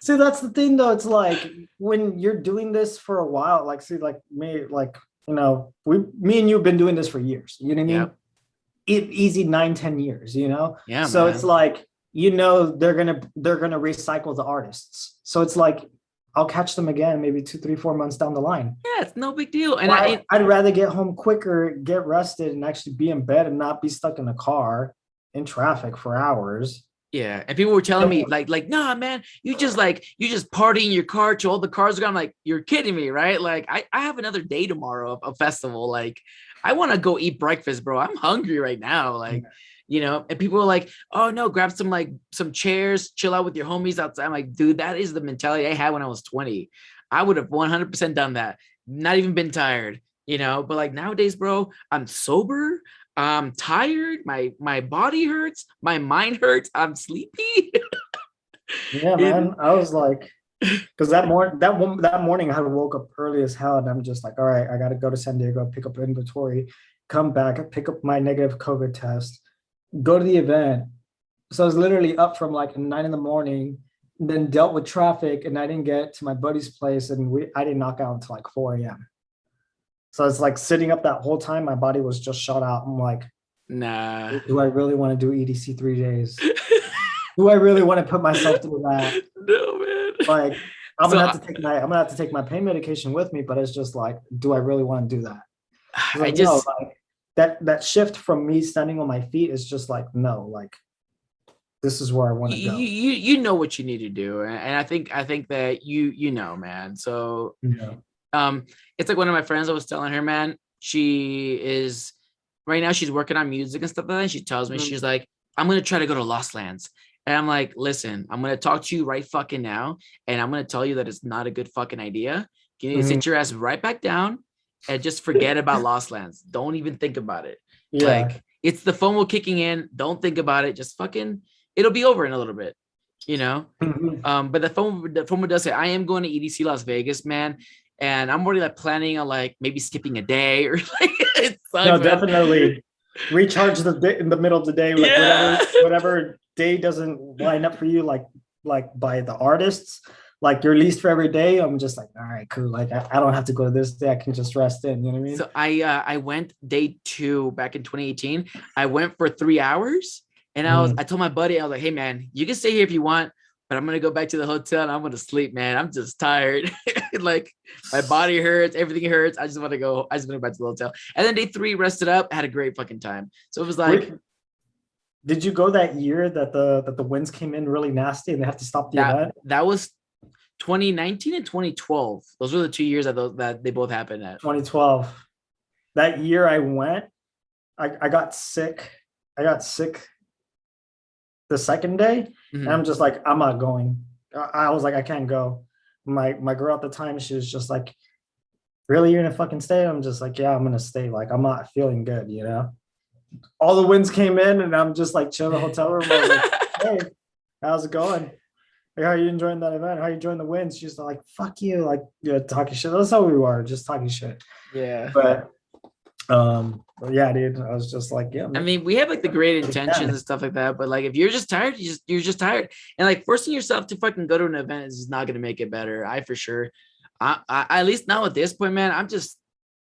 See, that's the thing though. It's like when you're doing this for a while, like see, like me, like me and you've been doing this for years. You know what I mean? Easy 9-10 years, Yeah, so man. it's like they're gonna recycle the artists, so it's like I'll catch them again maybe 2 3 4 months down the line. Yeah, it's no big deal. And I'd rather get home quicker, get rested, and actually be in bed and not be stuck in the car in traffic for hours. Yeah, and people were telling me like, nah, man, you just party in your car till all the cars are gone. I'm like, you're kidding me, right? Like, I have another day tomorrow, a festival. Like, I want to go eat breakfast, bro. I'm hungry right now. Like, and people were like, oh no, grab some chairs, chill out with your homies outside. I'm like, dude, that is the mentality I had when I was 20. I would have 100% done that. Not even been tired, but like nowadays, bro, I'm sober. I'm tired. My body hurts. My mind hurts. I'm sleepy. Yeah, man. I was like, because that morning I woke up early as hell, and I'm just like, all right, I got to go to San Diego, pick up inventory, come back, pick up my negative COVID test, go to the event. So I was literally up from like 9 a.m, then dealt with traffic, and I didn't get to my buddy's place, and I didn't knock out until like 4 a.m. So it's like sitting up that whole time, my body was just shut out. I'm like, nah. Do I really want to do EDC 3 days? Do I really want to put myself through that? No, man. Like, I'm gonna have to take my pain medication with me, but it's just like, do I really want to do that? Like, that shift from me standing on my feet is just like, no, like, this is where I want to go. You know what you need to do, and I think that man. So it's like one of my friends, I was telling her, man, she is right now, she's working on music and stuff like that. And she tells me, she's like, I'm going to try to go to Lost Lands. And I'm like, listen, I'm going to talk to you right fucking now. And I'm going to tell you that it's not a good fucking idea. You need to sit your ass right back down and just forget about Lost Lands. Don't even think about it. Yeah. Like, it's the FOMO kicking in. Don't think about it. Just fucking, it'll be over in a little bit, but the FOMO does say, I am going to EDC Las Vegas, man. And I'm already like planning on like maybe skipping a day or like it sucks, no, definitely recharge in the middle of the day, like whatever day doesn't line up for you, like by the artists, like your least for every day. I'm just like, all right, cool. Like I don't have to go to this day. I can just rest in. You know what I mean? So I went day 2 back in 2018. I went for 3 hours, and I told my buddy, I was like, hey man, you can stay here if you want, but I'm going to go back to the hotel and I'm going to sleep, man. I'm just tired. Like my body hurts. Everything hurts. I just want to go back to the hotel. And then day 3, rested up, had a great fucking time. So it was like, did you go that year that the winds came in really nasty and they have to stop the event? That was 2019 and 2012. Those were the 2 years that they both happened at. 2012. That year I went, I got sick. The second day, and I'm just like, I'm not going. I was like, I can't go. My girl at the time, she was just like, really, you're gonna fucking stay? I'm just like, yeah, I'm gonna stay. Like, I'm not feeling good, all the winds came in, and I'm just like chilling in the hotel room. I was like, hey, how's it going? Like, how are you enjoying that event? How are you enjoying the winds? She's like, fuck you, like, talking shit. That's how we were, just talking shit. Yeah. But yeah, dude, I was just like, yeah. I mean, we have like the great intentions and stuff like that, but like if you're just tired, you're just tired, and like forcing yourself to fucking go to an event is not gonna make it better. I for sure, I at least now at this point, man, I'm just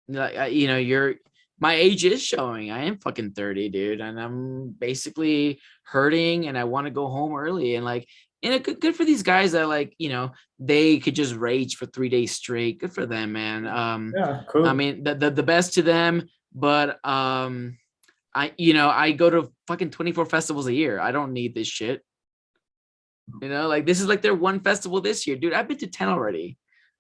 like, my age is showing. I am fucking 30, dude, and I'm basically hurting, and I want to go home early, and like. And good for these guys that like, they could just rage for 3 days straight. Good for them, man. Yeah, cool. I mean, the best to them, but I go to fucking 24 festivals a year. I don't need this shit. Like this is like their one festival this year, dude. I've been to 10 already,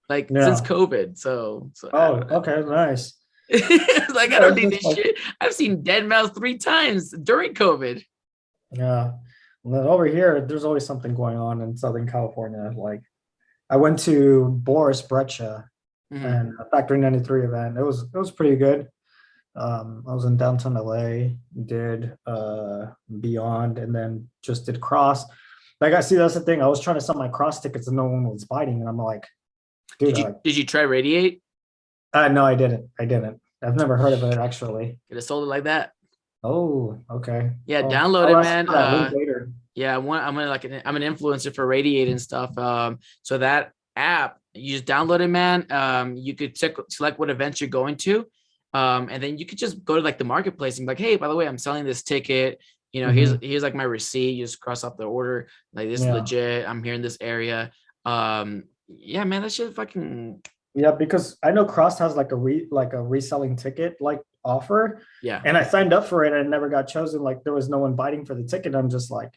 like since COVID. So oh, okay, nice. Like I don't need this shit. I've seen Dead Mouse 3 times during COVID. Yeah. Well, over here, there's always something going on in Southern California. Like, I went to Boris Breccia and a Factory 93 event. It was pretty good. I was in downtown LA, did Beyond, and then just did Cross. Like, I see that's the thing. I was trying to sell my Cross tickets and no one was biting, and I'm like, dude. Did you try Radiate? No, I didn't. I've never heard of it actually. Could have sold it like that. Oh, okay. Yeah, download it, man. Later. Yeah, I'm an influencer for Radiate and stuff. So that app, you just download it, man. You could select what events you're going to, and then you could just go to like the marketplace and be like, hey, by the way, I'm selling this ticket. You know, here's like my receipt. You just cross off the order. Like, this is legit. I'm here in this area. Yeah, man, that shit fucking. Yeah, because I know Cross has like a reselling ticket like offer. Yeah. And I signed up for it and never got chosen. Like, there was no one biting for the ticket. I'm just like,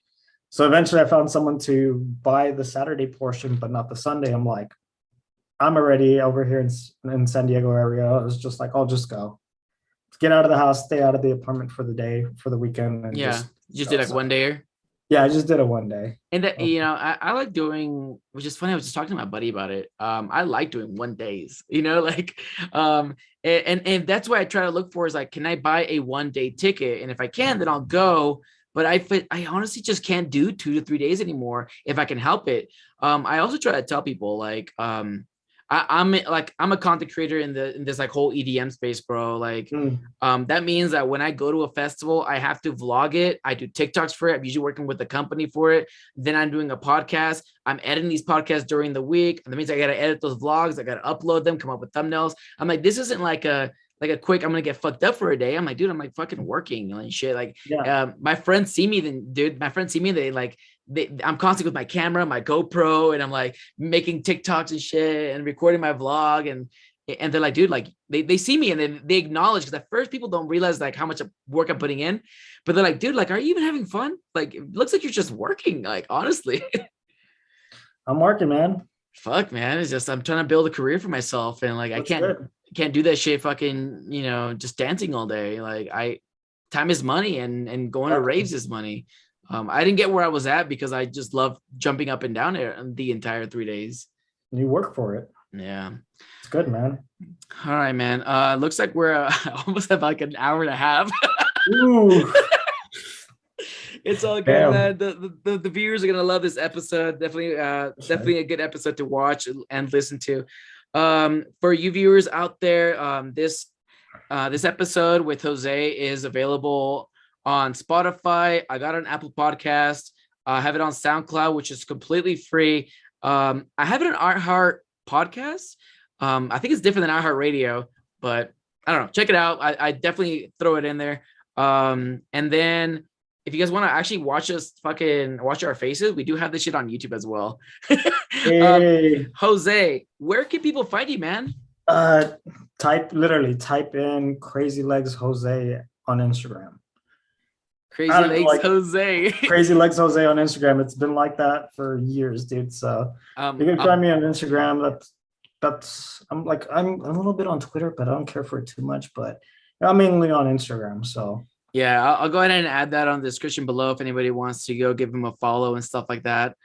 so eventually I found someone to buy the Saturday portion, but not the Sunday. I'm like, I'm already over here in San Diego area. I was just like, I'll just go. Get out of the house, stay out of the apartment for the day, for the weekend. And just did like one day. Yeah, I just did it one day. And that, you know, I like doing, which is funny. I was just talking to my buddy about it. I like doing 1 days, you know, like, and that's why I try to look for is like, can I buy a 1 day ticket? And if I can, then I'll go. But I honestly just can't do 2 to 3 days anymore if I can help it. I also try to tell people like, I'm a content creator in this like whole EDM space, bro. Like, that means that when I go to a festival, I have to vlog it. I do TikToks for it. I'm usually working with the company for it. Then I'm doing a podcast. I'm editing these podcasts during the week. And that means I got to edit those vlogs. I got to upload them, come up with thumbnails. I'm like, this isn't like a quick, I'm going to get fucked up for a day. I'm like, dude, I'm like fucking working and shit. Like, my friends see me, they like, I'm constantly with my camera, my GoPro, and I'm like making TikToks and shit and recording my vlog. And they're like, dude, like they see me and then they acknowledge, because at first people don't realize like how much work I'm putting in, but they're like, dude, like, are you even having fun? Like, it looks like you're just working. Like, honestly. I'm working, man. Fuck, man. It's just, I'm trying to build a career for myself. And like, That's I can't do that shit fucking, you know, just dancing all day. Like, time is money and going to raves is money. I didn't get where I was at because I just love jumping up and down there the entire 3 days. You work for it. Yeah. It's good, man. All right, man. Looks like we're almost at like an hour and a half. Ooh. It's all good, man. The viewers are gonna love this episode. Definitely a good episode to watch and listen to. For you viewers out there, this episode with Jose is available on Spotify. I got it on Apple Podcast. I have it on SoundCloud, which is completely free. I have it on iHeart Podcast. I think it's different than iHeart Radio, but I don't know. Check it out. I definitely throw it in there. And then if you guys want to actually watch our faces, we do have this shit on YouTube as well. Hey. Jose, where can people find you, man? Type in Crazy Legs Jose on Instagram. Crazy Legs Jose. Crazy Legs Jose on Instagram. It's been like that for years, dude. So you can find me on Instagram. I'm a little bit on Twitter, but I don't care for it too much. But I'm mainly on Instagram. So yeah, I'll go ahead and add that on the description below if anybody wants to go give him a follow and stuff like that.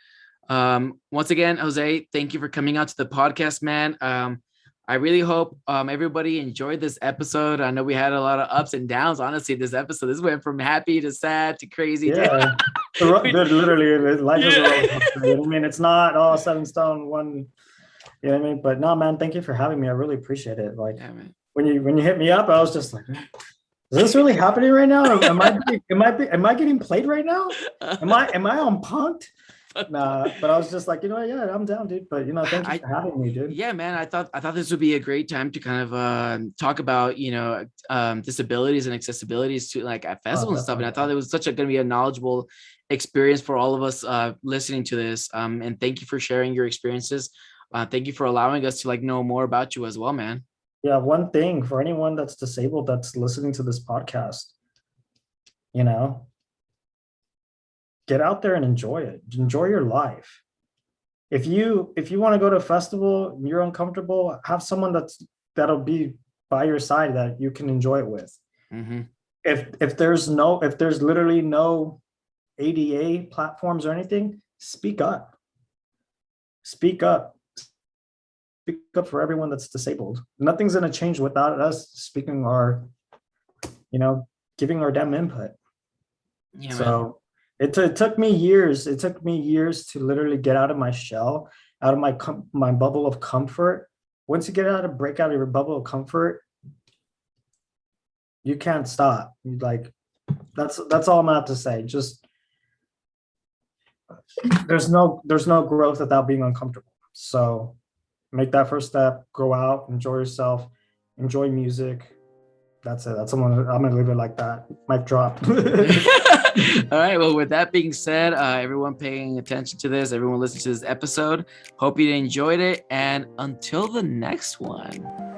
Once again, Jose, thank you for coming out to the podcast, man. I really hope everybody enjoyed this episode. I know we had a lot of ups and downs. Honestly, this went from happy to sad to crazy. Yeah, literally, life is a roller coaster. I mean, it's not all set in stone. One, you know what I mean? But no, man, thank you for having me. I really appreciate it. Like, yeah, man. When you hit me up, I was just like, is this really happening right now? Am I getting played right now? Am I on Punk'd? Nah, but I was just like, yeah, I'm down, dude. But thank you for having me, dude. Yeah, man. I thought this would be a great time to kind of talk about disabilities and accessibilities to like at festivals and stuff. And I thought it was going to be a knowledgeable experience for all of us listening to this. And thank you for sharing your experiences. Thank you for allowing us to like know more about you as well, man. Yeah, one thing for anyone that's disabled that's listening to this podcast, get out there and enjoy it. Enjoy your life. If you want to go to a festival and you're uncomfortable, have someone that'll be by your side that you can enjoy it with. Mm-hmm. If there's literally no ADA platforms or anything, speak up. Speak up. Speak up for everyone that's disabled. Nothing's going to change without us speaking giving our damn input. Yeah, so it took me years. It took me years to literally get out of my shell, out of my bubble of comfort. Once you break out of your bubble of comfort, you can't stop. That's all I'm about to say. Just there's no growth without being uncomfortable. So make that first step, go out, enjoy yourself, enjoy music. That's it. I'm gonna leave it like that. Mic drop. All right. Well, with that being said, everyone paying attention to this, everyone listening to this episode, hope you enjoyed it. And until the next one.